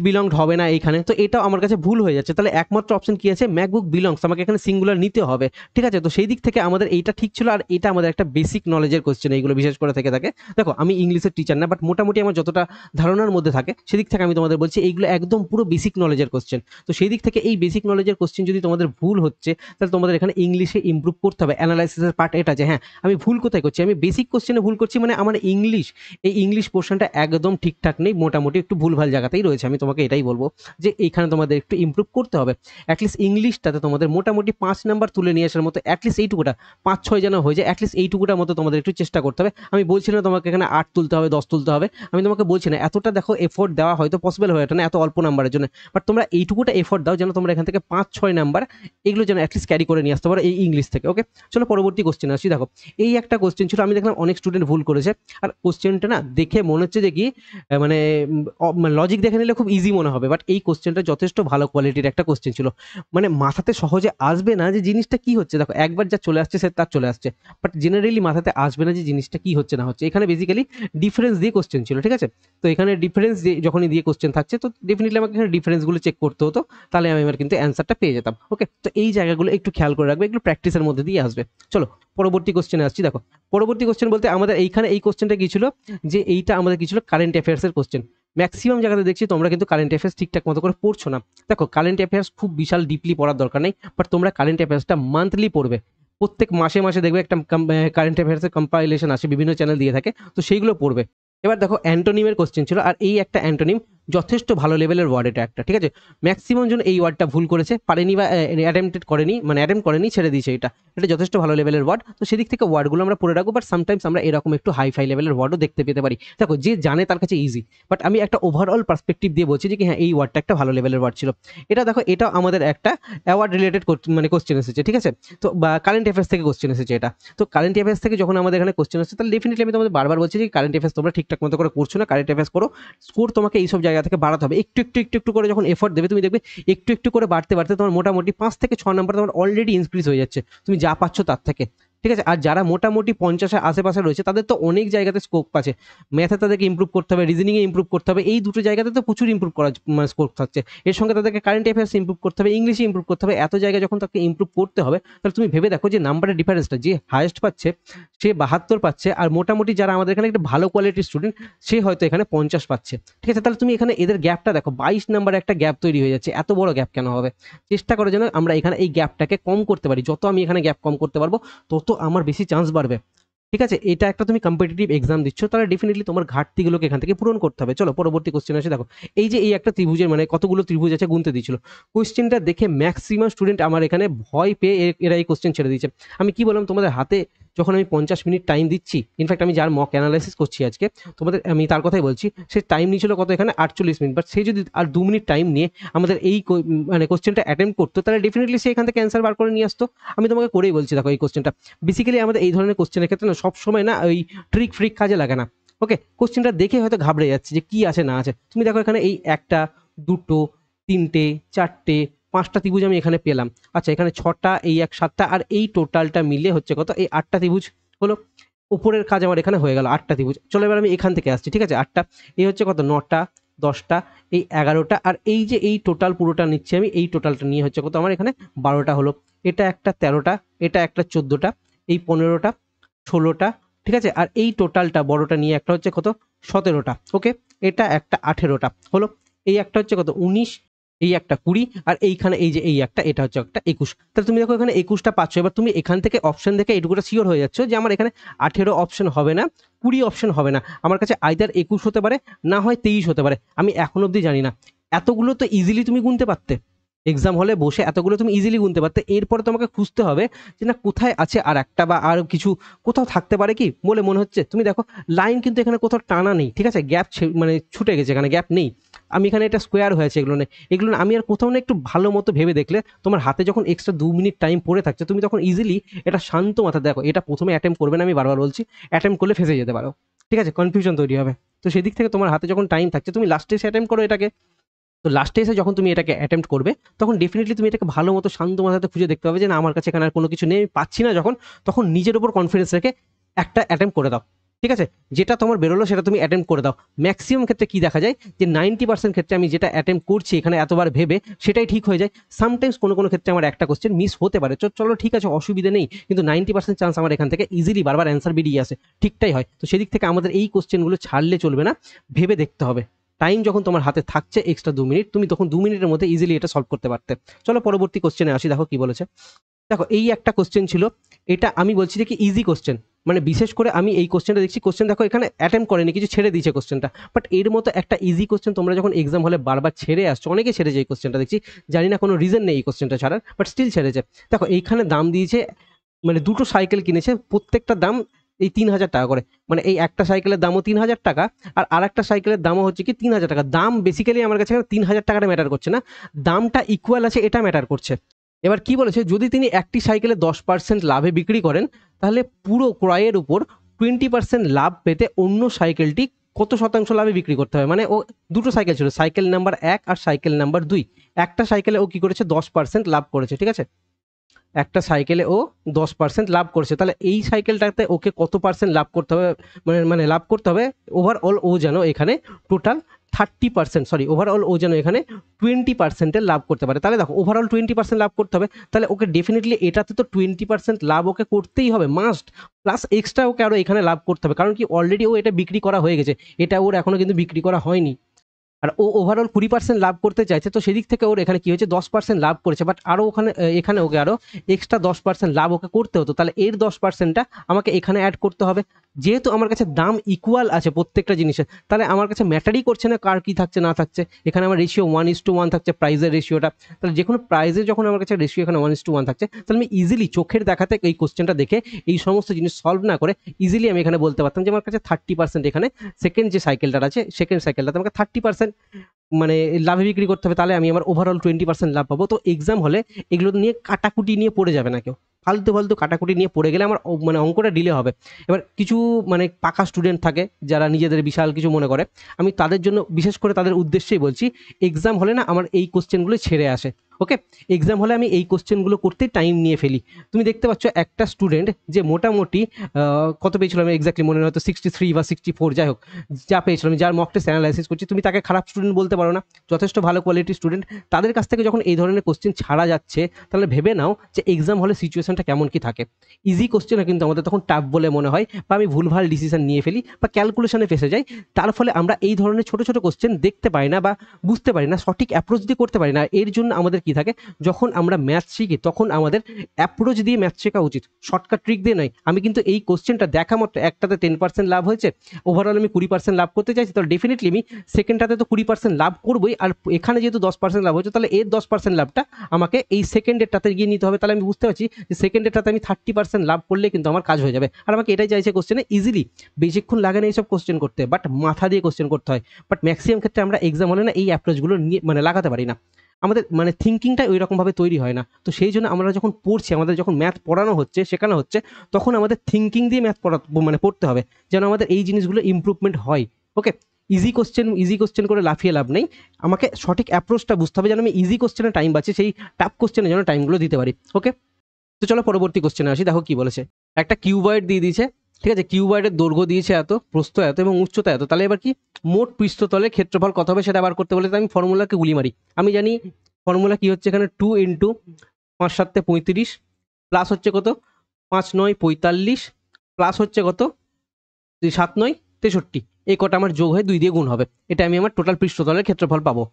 বিলংড হবে না এইখানে, তো এটাও আমার কাছে ভুল হয়ে যাচ্ছে। তাহলে একমাত্র অপশন কি আছে, ম্যাকবুক বিলংস, আমাকে এখানে সিঙ্গুলার নিতে হবে, ঠিক আছে? তো সেই দিক থেকে আমাদের এইটা ঠিক ছিল। আর এটা আমাদের একটা বেসিক নলেজের কোশ্চেন, এইগুলো বিশেষ করে থেকে থাকে। দেখো আমি ইংলিশের টিচার না, বাট মোটামুটি আমার যতটা ধারণার মধ্যে থাকে সেদিক থেকে আমি তোমাদের বলছি এইগুলো একদম পুরো বেসিক নলেজের কোশ্চেন। তো সেই দিক থেকে এই বেসিক নলেজের কোশ্চেন যদি তোমাদের ভুল হচ্ছে, তাহলে তোমাদের এখানে ইংলিশে ইমপ্রুভ করতে হবে। অ্যানালাইসিসের পার্ট এটা যে হ্যাঁ আমি ভুল কোথায় করছি, আমি বেসিক কোশ্চেনে ভুল করছি, মানে আমার এই ইংলিশ পোর্শনটা একদম ঠিকঠাক নেই, মোটামুটি একটু ভুলভাল জায়গাতেই রয়েছে। আমি তোমাকে এটাই বলবো যে এইখানে তোমাদের একটু ইমপ্রুভ করতে হবে। অ্যাটলিস্ট ইংলিশটাতে তোমাদের মোটামুটি 5 নাম্বার তুলে নিয়ে আসার মতো অ্যাটলিস্ট এইটুকুটা 5-6 যেন হয়ে যায়, অ্যাটলিস্ট এইটুকুটার মতো তোমাদের একটু চেষ্টা করতে হবে। আমি বলছি না তোমাকে এখানে 8 তুলতে হবে 10 তুলতে হবে, আমি তোমাকে বলছি না এতটা দেখো এফোর্ট দেওয়া হয়তো পসিবল হয়ে ওঠে না এত অল্প নাম্বারের জন্য, বাট তোমরা এইটুকুটা এফোর্ট দাও যেন তোমরা এখান থেকে 5-6 নাম্বার এগুলো যেন অ্যাটলিস্ট ক্যারি করে নিয়ে আসতে পারো এই ইংলিশ থেকে। ওকে চলো পরবর্তী কোশ্চেন আসি। দেখো এই একটা কোশ্চেন ছিল, আমি দেখলাম অনেক স্টুডেন্ট ভুল করেছে। আর কোশ্চেনটা না দেখে মনে হচ্ছে যে কি মানে লজিক দেখে নিলে খুব ইজি মনে হবে, বাট এই কোশ্চেনটা যথেষ্ট ভালো কোয়ালিটির একটা কোশ্চেন ছিল। মানে মাথাতে সহজে আসবে না যে জিনিসটা কি হচ্ছে, দেখো একবার যা চলে আসছে সে তার চলে আসছে, বাট জেনারেলি মাথাতে আসবে না যে জিনিসটা কি হচ্ছে না হচ্ছে। এখানে বেসিক্যালি ডিফারেন্স দিয়ে কোশ্চেন ছিল, ঠিক আছে? তো এখানে ডিফারেন্স যখনই দিয়ে কোশ্চেন থাকছে, তো ডেফিনেটলি আমাকে এখানে ডিফারেন্সগুলো চেক করতে হতো, তাহলে আমি আমার কিন্তু অ্যান্সারটা পেয়ে যেতাম। ওকে তো এই জায়গাগুলো একটু খেয়াল করে রাখবে, এগুলো প্র্যাকটিসের মধ্যে দিয়ে আসবে। চলো পরবর্তী কোশ্চেনে আসছি। দেখো পরবর্তী কোশ্চেন বলতে আমাদের এইখানে এই কোশ্চেনটা কি ছিল, যে এইটা আমাদের কি ছিল কারেন্ট অ্যাফেয়ার্সের কোশ্চেন। ম্যাক্সিমাম জায়গাতে দেখছি তোমরা কিন্তু কারেন্ট অ্যাফেয়ার্স ঠিকঠাক মতো করে পড়ছো না। দেখো কারেন্ট অ্যাফেয়ার্স খুব বিশাল ডিপলি পড়ার দরকার নেই, বাট তোমরা কারেন্ট অ্যাফেয়ার্সটা মান্থলি পড়বে। প্রত্যেক মাসে মাসে দেখবে একটা কারেন্ট অ্যাফেয়ার্সের কম্পাইলেশন আসে, বিভিন্ন চ্যানেল দিয়ে থাকে, তো সেইগুলো পড়বে। এবার দেখো অ্যান্টোনিমের কোশ্চেন ছিল, আর এই একটা অ্যান্টোনিম যথেষ্ট ভালো লেভেলের ওয়ার্ড, এটা একটা, ঠিক আছে? ম্যাক্সিমাম জন এই ওয়ার্ডটা ভুল করেছে, পারেনি বা অ্যাটেম্পটেড করেনি, মানে অ্যাটেম্প করেনি, ছেড়ে দিয়েছে। এটা যথেষ্ট ভালো লেভেলের ওয়ার্ড, তো সেদিক থেকে ওয়ার্ডগুলো আমরা পড়ে রাখবো। বাট সামটাইমস আমরা এরকম একটু হাই লেভেলের ওয়ার্ডও দেখতে পেতে পারি। দেখো যে জানে তার কাছে ইজি, বাট আমি একটা ওভারঅল পার্সপেক্টিভ দিয়ে বলছি যে কি হ্যাঁ এই ওয়ার্ডটা একটা ভালো লেভেলের ওয়ার্ড ছিল। এটা দেখো এটা আমাদের একটা অ্যাওয়ার্ড রিলেটেড মানে কোশ্চেন এসেছে, ঠিক আছে? তো বা কারেন্ট অ্যাফেয়ার্স থেকে কোশ্চেন এসেছে এটা। তো কারেন্ট অ্যাফেয়ার্স থেকে যখন আমাদের এখানে কোশ্চেন আসছে, তাহলে ডেফিনেটলি আমি তোমাদের বারবার বলছি যে কারেন্ট অ্যাফেয়ার্স তোমরা ঠিকঠাক মতো করে করছো না, কারেন্ট অ্যাফেয়ার্স করো। স্কোর তোমাকে এইসব জায়গা থেকে বাড়াতে হবে, একটু করে যখন এফোর্ট দেবে তুমি দেখবে একটু করে বাড়তে তোমার মোটামুটি 5 থেকে 6 নাম্বার তোমার অলরেডি ইনক্রিজ হয়ে যাচ্ছে, তুমি যা পাচ্ছ তার থেকে। ঠিক আছে। আর যারা মোটামুটি 50-এর আশেপাশে রয়েছে তাদের তো অনেক জায়গাতে স্কোপ আছে। ম্যাথে তাদেরকে ইমপ্রুভ করতে হবে, রিজনিংয়ে ইমপ্রুভ করতে হবে। এই দুটো জায়গাতে তো প্রচুর ইমপ্রুভ করার মানে স্কোপ থাকছে। এর সঙ্গে তাদেরকে কারেন্ট অ্যাফেয়ার্স ইমপ্রুভ করতে হবে, ইংলিশে ইমপ্রুভ করতে হবে। এত জায়গায় যখন তাকে ইমপ্রুভ করতে হবে, তাহলে তুমি ভেবে দেখো যে নাম্বারের ডিফারেন্সটা, যে হায়েস্ট পাচ্ছে সে 72 পাচ্ছে, আর মোটামুটি যারা আমাদের এখানে একটা ভালো কোয়ালিটির স্টুডেন্ট সে হয়তো এখানে 50 পাচ্ছে। ঠিক আছে, তাহলে তুমি এখানে এদের গ্যাপটা দেখো, 22 নাম্বারে একটা গ্যাপ তৈরি হয়ে যাচ্ছে। এত বড় গ্যাপ কেন হবে? চেষ্টা করে যেন আমরা এখানে এই গ্যাপটাকে কম করতে পারি। যত আমি এখানে গ্যাপ কম করতে পারবো তত আমার বেশি চান্স বাড়বে। ঠিক আছে, এটা একটা তুমি কম্পিটিটিভ এক্সাম দিচ্ছ, তাহলে ডেফিনেটলি তোমার ঘাটতিগুলোকে এখান থেকে পূরণ করতে হবে। চলো পরবর্তী কোশ্চেন আসে। দেখো এই যে এই একটা ত্রিভুজের মানে কতগুলো ত্রিভুজ আছে গুনতে দিয়েছিল, কোশ্চেনটা দেখে ম্যাক্সিমাম স্টুডেন্ট আমার এখানে ভয় পেয়ে এরা এই কোশ্চেন ছেড়ে দিয়েছে। আমি কি বললাম তোমাদের হাতে যখন আমি 50 মিনিট টাইম দিচ্ছি, ইনফ্যাক্ট আমি যার মক অ্যানালাইসিস করছি আজকে তোমাদের, আমি তার কথাই বলছি, সে টাইম নিয়েছিল কত এখানে 48 মিনিট, বাট সে যদি আর 2 মিনিট টাইম নিয়ে আমাদের এই মানে কোশ্চেনটা অ্যাটেম্প করতো, তাহলে ডেফিনেটলি সে এখান থেকে অ্যান্সার বার করে নিয়ে আসতো। আমি তোমাকে করেই বলছি। দেখো এই কোশ্চেনটা বেসিক্যালি আমাদের এই ধরনের কোশ্চেনের ক্ষেত্রে না সবসময় না ওই ট্রিক ফ্রিক কাজে লাগে না। ওকে, কোশ্চেনটা দেখে হয়তো ঘাবড়ে যাচ্ছে যে কি আছে না আছে। তুমি দেখো এখানে এই একটা, দুটো, তিনটে, চারটে, 5টা ত্রিভুজ আমি এখানে পেলাম। আচ্ছা এখানে 6টা, এই এক 7টা, আর এই টোটালটা মিলে হচ্ছে কত, এই 8টা ত্রিভুজ হলো। উপরের কাজ আমার এখানে হয়ে গেল 8টা ত্রিভুজ। চলো এবার আমি এখান থেকে আসছি। ঠিক আছে, 8টা, এই হচ্ছে কত 9টা, 10টা, এই 11টা, আর এই যে এই টোটাল পুরোটা নিচ্ছি আমি, এই টোটালটা নিয়ে হচ্ছে কত আমার এখানে 12টা হলো। এটা একটা 13টা, এটা একটা 14টা, এই 15টা, 16টা। ঠিক আছে, আর এই টোটালটা বড়টা নিয়ে একটা হচ্ছে কত 17টা। ওকে, এটা একটা 18টা হলো। এই একটা হচ্ছে কত 19, এই একটা 20, আর এইখানে এই যে এই একটা, এটা হচ্ছে একটা 21। তাহলে তুমি দেখো এখানে 21টা পাচ্ছ। এবার তুমি এখান থেকে অপশন দেখে এটুকুটা শিওর হয়ে যাচ্ছ যে আমার এখানে 18 অপশন হবে না, 20 অপশন হবে না, আমার কাছে আইদার 21 হতে পারে, না হয় 23 হতে পারে। আমি এখন অবধি জানি না। এতগুলো তো ইজিলি তুমি গুনতে পারতে, এক্সাম হলে বসে এতগুলো তুমি ইজিলি গুনতে পারতে। এরপরে তোমাকে খুঁজতে হবে যে না কোথায় আছে আর একটা বা আর কিছু কোথাও থাকতে পারে কি বলে মনে হচ্ছে। তুমি দেখো লাইন কিন্তু এখানে কোথাও টানা নেই। ঠিক আছে, গ্যাপ মানে ছুটে গেছে, এখানে গ্যাপ নেই। আমি এখানে এটা স্কোয়ার হয়েছে, এগুলো নেই, এগুলো না। আমি আর কোথাও না একটু ভালো মতো ভেবে দেখলে তোমার হাতে যখন এক্সট্রা 2 মিনিট টাইম পড়ে থাকছে, তুমি তখন ইজিলি এটা শান্ত মাথা দেখো, এটা প্রথমে অ্যাটেম্প করবে না, আমি বারবার বলছি, অ্যাটেম্প করলে ফেসে যেতে পারো। ঠিক আছে, কনফিউশন তৈরি হবে। তো সেদিক থেকে তোমার হাতে যখন টাইম থাকছে তুমি লাস্টে এসে অ্যাটেম্প করো এটাকে। তো লাস্টে এসে যখন তুমি এটাকে অ্যাটেম্প্ট করবে, তখন ডেফিনেটলি তুমি এটাকে ভালো মতো শান্ত মাথাতে খুঁজে দেখতে পাবে যে না আমার কাছে এখানে আর কোনো কিছু নেই, আমি পাচ্ছি না। যখন তখন নিজের উপর কনফিডেন্স রেখে একটা অ্যাটেম্প্ট করে দাও। ঠিক আছে, যেটা তোমার বেরোলো সেটা তুমি অ্যাটেম্প্ট করে দাও। ম্যাক্সিমাম ক্ষেত্রে কি দেখা যায় যে 90% ক্ষেত্রে আমি যেটা অ্যাটেম্প্ট করছি এখানে এতবার ভেবে সেটাই ঠিক হয়ে যায়। সামটাইমস কোনো কোনো ক্ষেত্রে আমার একটা কোশ্চেন মিস হতে পারে, চলো ঠিক আছে অসুবিধা নেই, কিন্তু 90% চান্স আমার এখান থেকে ইজিলি বারবার অ্যান্সার বেরিয়ে আসে, ঠিকটাই হয়। তো সেদিক থেকে আমাদের এই কোশ্চেনগুলো ছাড়লে চলবে না, ভেবে দেখতে হবে। টাইম যখন তোমার হাতে থাকছে এক্সট্রা 2 মিনিট, তুমি তখন 2 মিনিটের মধ্যে ইজিলি এটা সলভ করতে পারতে। চলো পরবর্তী কোশ্চেনে আসি। দেখো কি বলেছে। দেখো এই একটা কোশ্চেন ছিল, এটা আমি বলছি যে কি ইজি কোশ্চেন, মানে বিশেষ করে আমি এই কোশ্চেনটা দেখছি, কোশ্চেন দেখো এখানে অ্যাটেম্প করেনি, কিছু ছেড়ে দিয়েছে কোশ্চেনটা, বাট এর মতো একটা ইজি কোশ্চেন তোমরা যখন এক্সাম হলে বারবার ছেড়ে আসছো, অনেকে ছেড়েছে এই কোশ্চেনটা দেখছি, জানি না কোনো রিজন নেই এই কোশ্চেনটা ছাড়ার, বাট স্টিল ছেড়েছে। দেখো এইখানে দাম দিয়েছে, মানে দুটো সাইকেল কিনেছে, প্রত্যেকটা দাম এই 3,000 টাকা করে, মানে এই একটা সাইকেলের দামও 3,000 টাকা, আর আরেকটা সাইকেলের দামও হচ্ছে কি 3,000 টাকা। দাম বেসিক্যালি আমার কাছে 3,000 টাকাটা ম্যাটার করছে না, দামটা ইকুয়াল আছে এটা ম্যাটার করছে। এবার কি বলেছে, যদি তিনি একটি সাইকেলে 10% লাভে বিক্রি করেন, তাহলে পুরো ক্রয়ের উপর 20% লাভ পেতে অন্য সাইকেলটি কত শতাংশ লাভে বিক্রি করতে হবে। মানে ও দুটো সাইকেল ছিল, সাইকেল নাম্বার 1 আর সাইকেল নাম্বার 2। একটা সাইকেলে ও কি করেছে 10% লাভ করেছে। ঠিক আছে, একটা সাইকেলে ও 10% লাভ করছে, তাহলে এই সাইকেলটাতে ওকে কত পার্সেন্ট লাভ করতে হবে, মানে লাভ করতে হবে ওভারঅল ও যেন এখানে টোটাল 30%, সরি ওভারঅল ও যেন এখানে 20%-এর লাভ করতে পারে। তাহলে দেখো ওভারঅল 20% লাভ করতে হবে, তাহলে ওকে ডেফিনেটলি এটাতে তো 20% লাভ ওকে করতেই হবে মাস্ট, প্লাস এক্সট্রা ওকে আরও এখানে লাভ করতে হবে, কারণ কি অলরেডি ও এটা বিক্রি করা হয়ে গেছে, এটা ওর এখনো কিন্তু বিক্রি করা হয়নি। আর ও ওভারঅল 20% লাভ করতে চাইছে, তো সেদিক থেকে ওর এখানে কি হয়েছে 10% লাভ করেছে, বাট আরও ওখানে এখানে ওকে আরও এক্সট্রা 10% লাভ ওকে করতে হতো, তাহলে এর 10%টা আমাকে এখানে অ্যাড করতে হবে। যেহেতু আমার কাছে দাম ইকুয়াল আছে প্রত্যেকটা জিনিসের, তাহলে আমার কাছে ম্যাটারই করছে না কার কি থাকছে না থাকছে, এখানে আমার রেশিও 1:1 থাকছে প্রাইজের রেশিওটা। তাহলে যে কোনো প্রাইজে যখন আমার কাছে রেশিও এখানে 1:1 থাকছে, তাহলে আমি ইজিলি চোখের দেখাতে এই কোশ্চেনটা দেখে এই সমস্ত জিনিস সলভ না করে ইজিলি আমি এখানে বলতে পারতাম যে আমার কাছে 30% এখানে সেকেন্ড যে সাইকেলটা আছে, সেকেন্ড সাইকেলটাতে আমাকে 30% মানে লাভে বিক্রি করতে হবে, তাহলে আমি আমার ওভারঅল 20% লাভ পাবো। তো এক্সাম হলে এগুলো নিয়ে কাটাকুটি নিয়ে পড়ে যাবে না কেউ, ফালতু ফালতু কাটাকুটি নিয়ে পড়ে গেলে আমার মানে অঙ্কটা ডিলে হবে। এবার কিছু মানে পাকা স্টুডেন্ট থাকে যারা নিজেদের বিশাল কিছু মনে করে, আমি তাদের জন্য বিশেষ করে তাদের উদ্দেশ্যেই বলছি, এক্সাম হলে না আমার এই কোশ্চেনগুলো ছেড়ে আসে। ওকে, এক্সাম হলে আমি এই কোশ্চেনগুলো করতে টাইম নিয়ে ফেলি। তুমি দেখতে পাচ্ছ একটা স্টুডেন্ট যে মোটামুটি কত পেয়েছিল আমি এক্স্যাক্টলি মনে হয়তো 63 বা 64 যাই হোক যা পেয়েছিলাম, যার মক টেস্ট অ্যানালাইসিস করছি, তুমি তাকে খারাপ স্টুডেন্ট বলতে পারো না, যথেষ্ট ভালো কোয়ালিটির স্টুডেন্ট। তাদের কাছ থেকে যখন এই ধরনের কোশ্চেন ছাড়া যাচ্ছে, তাহলে ভেবে নাও যে এক্সাম হলে সিচুয়েশনটা কেমন কি থাকে। ইজি কোশ্চেনও কিন্তু আমাদের তখন টাফ বলে মনে হয়, বা আমি ভুলভাল ডিসিশন নিয়ে ফেলি বা ক্যালকুলেশনে ফেসে যাই। তার ফলে আমরা এই ধরনের ছোট ছোট কোশ্চেন দেখতে পাই না বা বুঝতে পারি না, সঠিক অ্যাপ্রোচ দিয়ে করতে পারি না। এর জন্য আমাদের কি থাকে, যখন আমরা ম্যাথ শিখি তখন আমাদের অ্যাপ্রোচ দিয়ে ম্যাথ শেখা উচিত, শর্টকাট ট্রিক দিয়ে নয়। আমি কিন্তু এই কোশ্চেনটা দেখা মাত্র একটাতে 10% লাভ হয়েছে, ওভারঅল আমি 20% লাভ করতে চাইছি, তাহলে ডেফিনেটলি আমি সেকেন্ডটাতে তো 20% লাভ করবোই, আর এখানে যেহেতু 10% লাভ হয়েছে, তাহলে এর 10% লাভটা আমাকে এই সেকেন্ডেরটাতে গিয়ে নিতে হবে। তাহলে আমি বুঝতে পারছি যে সেকেন্ডেরটাতে আমি 30% লাভ করলে কিন্তু আমার কাজ হয়ে যাবে। আর আমাকে এটাই চাইছে কোশ্চেনে, ইজিলি, বেশিক্ষণ লাগে না এইসব কোশ্চেন করতে, বাট মাথা দিয়ে কোশ্চেন করতে হয়। বাট ম্যাক্সিমাম ক্ষেত্রে আমরা এক্সাম হলে না এই অ্যাপ্রোচগুলো নিয়ে মানে লাগাতে পারি না, আমাদের মানে থিঙ্কিংটা ওই রকমভাবে তৈরি হয় না। তো সেই জন্য আমরা যখন পড়ছি, আমাদের যখন ম্যাথ পড়ানো হচ্ছে, শেখানো হচ্ছে, তখন আমাদের থিঙ্কিং দিয়ে ম্যাথ মানে পড়তে হবে, যেন আমাদের এই জিনিসগুলো ইমপ্রুভমেন্ট হয়। ওকে, ইজি কোশ্চেন করে লাফিয়ে লাভ নেই, আমাকে সঠিক অ্যাপ্রোচটা বুঝতে হবে, যেন আমি ইজি কোশ্চেনে টাইম বাঁচি, সেই টাফ কোশ্চেনে যেন টাইমগুলো দিতে পারি। ওকে, তো চলো পরবর্তী কোশ্চেনে আসি। দেখো কি বলেছে, একটা কিউবয়েড দিয়ে দিয়েছে, ঠিক আছে, কিউবয়েডের দৈর্ঘ্য দিয়েছে এত, প্রস্থ এত এবং উচ্চতা এত, তাহলে এবার কি মোট পৃষ্ঠতলের ক্ষেত্রফল কত হবে সেটা বার করতে বলে। আমি ফর্মুলাকে গুলি মারি, আমি জানি ফর্মুলা কি হচ্ছে এখানে, 2 ইন্টু 5 7 35 প্লাস হচ্ছে কত 5 9 45 প্লাস হচ্ছে কত 7 9 63, এই কটা আমার যোগ হয়ে 2 দিয়ে গুণ হবে, এটা আমি আমার টোটাল পৃষ্ঠতলের ক্ষেত্রফল পাবো।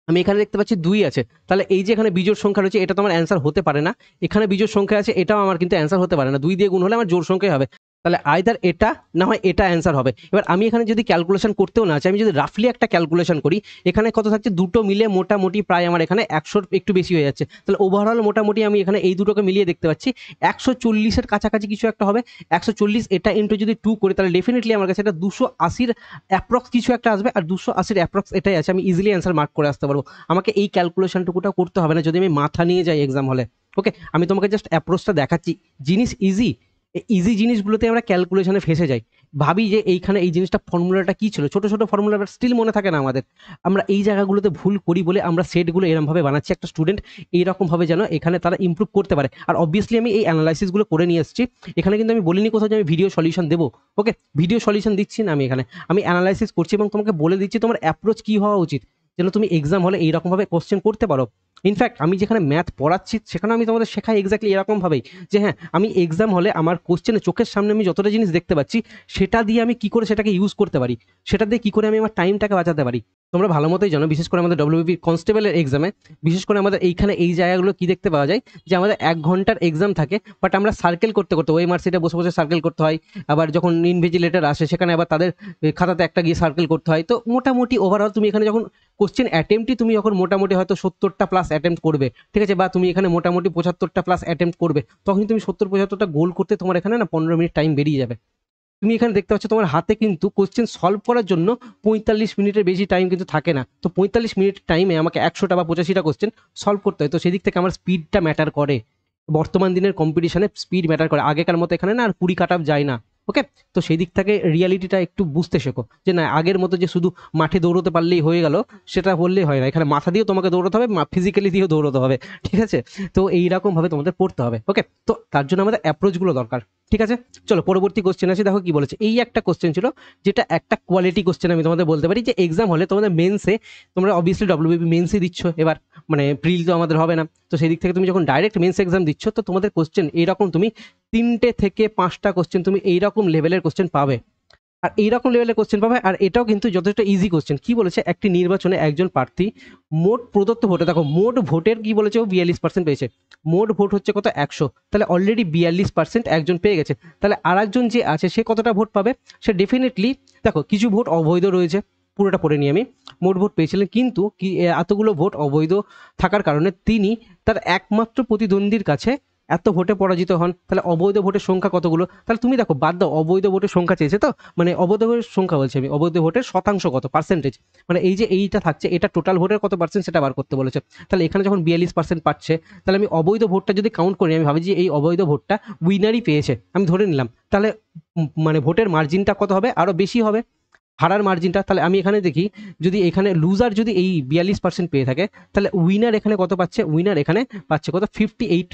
আমি এখানে দেখতে পাচ্ছি 2 আছে, তাহলে এই যে এখানে বিজোড় সংখ্যা রয়েছে এটা তো আমার অ্যান্সার হতে পারে না, এখানে বিজোড় সংখ্যা আছে এটাও আমার কিন্তু অ্যান্সার হতে পারে না, 2 দিয়ে গুণ হলে আমার জোড় সংখ্যাই হবে। তাহলে আইদার এটা না হয় এটা অ্যান্সার হবে। এবার আমি এখানে যদি ক্যালকুলেশন করতেও না চাই, আমি যদি রাফলি একটা ক্যালকুলেশন করি, এখানে কত থাকছে, দুটো মিলে মোটামুটি প্রায় আমার এখানে 100 একটু বেশি হয়ে যাচ্ছে, তাহলে ওভারঅল মোটামুটি আমি এখানে এই দুটোকে মিলিয়ে দেখতে পাচ্ছি 140-এর কাছাকাছি কিছু একটা হবে। 140 এটা ইন্টু যদি 2 করি, তাহলে ডেফিনেটলি আমার কাছে এটা 280-র অ্যাপ্রক্স কিছু একটা আসবে, আর 280-র অ্যাপ্রক্স এটাই আছে, আমি ইজিলি অ্যান্সার মার্ক করে আসতে পারবো। আমাকে এই ক্যালকুলেশনটুকুটা করতে হবে না যদি আমি মাথা নিয়ে যাই এক্সাম হলে। ওকে, আমি তোমাকে জাস্ট অ্যাপ্রোচটা দেখাচ্ছি, জিনিস ইজি। ইজি জিনিসগুলোতে আমরা ক্যালকুলেশনে ফেসে যাই, ভাবি যে এইখানে এই জিনিসটা ফর্মুলাটা কি ছিল, ছোট ছোট ফর্মুলা স্টিল মনে থাকে না আমাদের, আমরা এই জায়গাগুলোতে ভুল করি বলে আমরা সেটগুলো এরকমভাবে বানাচ্ছি, একটা স্টুডেন্ট এইরকমভাবে যেন এখানে তারা ইমপ্রুভ করতে পারে। আর অবভিয়াসলি আমি এই অ্যানালাইসিসগুলো করে নিয়ে এসেছি, এখানে কিন্তু আমি বলিনি কোথাও যে আমি ভিডিও সলিউশন দেবো। ওকে, ভিডিও সলিউশন দিচ্ছি না আমি, এখানে আমি অ্যানালাইসিস করছি এবং তোমাকে বলে দিচ্ছি তোমার অ্যাপ্রোচ কী হওয়া উচিত, যেন তুমি এক্সাম হলে এইরকমভাবে কোশ্চেন করতে পারো। ইনফ্যাক্ট আমি যেখানে ম্যাথ পড়াচ্ছি সেখানে আমি তোমাদের শেখাই এক্স্যাক্টলি এরকমভাবেই, যে হ্যাঁ আমি এক্সাম হলে আমার কোশ্চেনে চোখের সামনে আমি যতটা জিনিস দেখতে পাচ্ছি, সেটা দিয়ে আমি কি করে সেটাকে ইউজ করতে পারি, সেটা দিয়ে কি করে আমি আমার টাইমটাকে বাঁচাতে পারি। তোমরা ভালো মতোই জানো, বিশেষ করে আমাদের ডব্লিউবিপি কনস্টেবলের এক্সামে, বিশেষ করে আমাদের এইখানে এই জায়গাগুলো কি দেখতে পাওয়া যায়, যে আমাদের 1 ঘন্টার এক্সাম থাকে, বাট আমরা সার্কেল করতে করতে ওই মার্কশিটে বসে বসে সার্কেল করতে হয়, আবার যখন ইনভিজিলেটর আসে সেখানে আবার তাদের খাতাতে একটা গিয়ে সার্কেল করতে হয়। তো মোটামুটি ওভারঅল তুমি এখানে যখন কোশ্চেন অ্যাটেম্পটই তুমি যখন মোটামুটি হয়তো 70টা প্লাস অ্যাটেম্প্ট করবে, ঠিক আছে, বা তুমি এখানে মোটামুটি 75টা প্লাস অ্যাটেম্প্ট করবে, তখন তুমি 70-75টা গোল করতে তোমার এখানে না 15 মিনিট টাইম বেরিয়ে যাবে। তুমি এখানে দেখতে পাচ্ছ তোমার হাতে কিন্তু কোশ্চেন সলভ করার জন্য 45 মিনিটের বেশি টাইম কিন্তু থাকে না। তো 45 মিনিট টাইমে আমাকে 100টা বা 85টা কোশ্চেন সলভ করতে হয়, তো সেদিক থেকে আমার স্পিডটা ম্যাটার করে। বর্তমান দিনের কম্পিটিশনে স্পিড ম্যাটার করে, আগেকার মতো এখানে না আর 20 কাট আপ যায় না। ওকে, তো সেই দিক থেকে রিয়ালিটিটা একটু বুঝতে শেখো, যে না আগের মতো যে শুধু মাঠে দৌড়তে পারলেই হয়ে গেল সেটা বললেই হয় না, এখানে মাথা দিয়েও তোমাকে দৌড়তে হবে, ফিজিক্যালি দিয়েও দৌড়তে হবে, ঠিক আছে। তো এইরকমভাবে তোমাদের পড়তে হবে। ওকে, তো তার জন্য আমাদের অ্যাপ্রোচগুলো দরকার, ঠিক আছে। চলো পরবর্তী কোশ্চেন আছে, দেখো কি বলেছে। এই একটা কোশ্চেন ছিল যেটা একটা কোয়ালিটি কোশ্চেন, আমি তোমাদের বলতে পারি যে এক্সাম হলে তোমাদের মেন্সে, তোমরা অবভিয়াসলি ডব্লিউবিপি মেন্সই দিচ্ছ এবার, মানে প্রিল তো আমাদের হবে না, তো সেই দিক থেকে তুমি যখন ডাইরেক্ট মেন্স এক্সাম দিচ্ছ, তো তোমাদের কোশ্চেন এইরকম তুমি 3টে থেকে 5টা কোশ্চেন তুমি এইরকম লেভেলের কোশ্চেন পাবে, আর এইরকম লেভেলের কোশ্চেন পাবে। আর এটাও কিন্তু যথেষ্ট ইজি কোশ্চেন। কি বলেছে, একটি নির্বাচনে একজন প্রার্থী মোট প্রদত্ত ভোটে, দেখো মোট ভোটের কি বলেছে, ও 42% পেয়েছে, মোট ভোট হচ্ছে কত 100, তাহলে অলরেডি 42% একজন পেয়ে গেছে, তাহলে আর একজন যে আছে সে কতটা ভোট পাবে, সে ডেফিনেটলি, দেখো কিছু ভোট অবৈধ রয়েছে, পুরোটা পড়ে নিই আমি। মোট ভোট পেয়েছিলেন, কিন্তু কি এতগুলো ভোট অবৈধ থাকার কারণে তিনি তার একমাত্র প্রতিদ্বন্দ্বীর কাছে এত ভোটে পরাজিত হন, তাহলে অবৈধ ভোটের সংখ্যা কতগুলো? তাহলে তুমি দেখো, বাদ দাও, অবৈধ ভোটের সংখ্যা চেয়েছে তো, মানে অবৈধ ভোটের সংখ্যা বলছি আমি, অবৈধ ভোটের শতাংশ কত, পার্সেন্টেজ, মানে এই যে এইটা থাকছে, এটা টোটাল ভোটের কত পার্সেন্ট সেটা বার করতে বলেছে। তাহলে এখানে যখন 42% পাচ্ছে, তাহলে আমি অবৈধ ভোটটা যদি কাউন্ট করি, আমি ভাবি যে এই অবৈধ ভোটটা উইনারই পেয়েছে, আমি ধরে নিলাম, তাহলে মানে ভোটের মার্জিনটা কত হবে? আরো বেশি হবে, হারার মার্জিনটা। তাহলে আমি এখানে দেখি, যদি এখানে লুজার যদি এই 42% পেয়ে থাকে, তাহলে উইনার এখানে কত পাচ্ছে? উইনার এখানে পাচ্ছে কত? 58।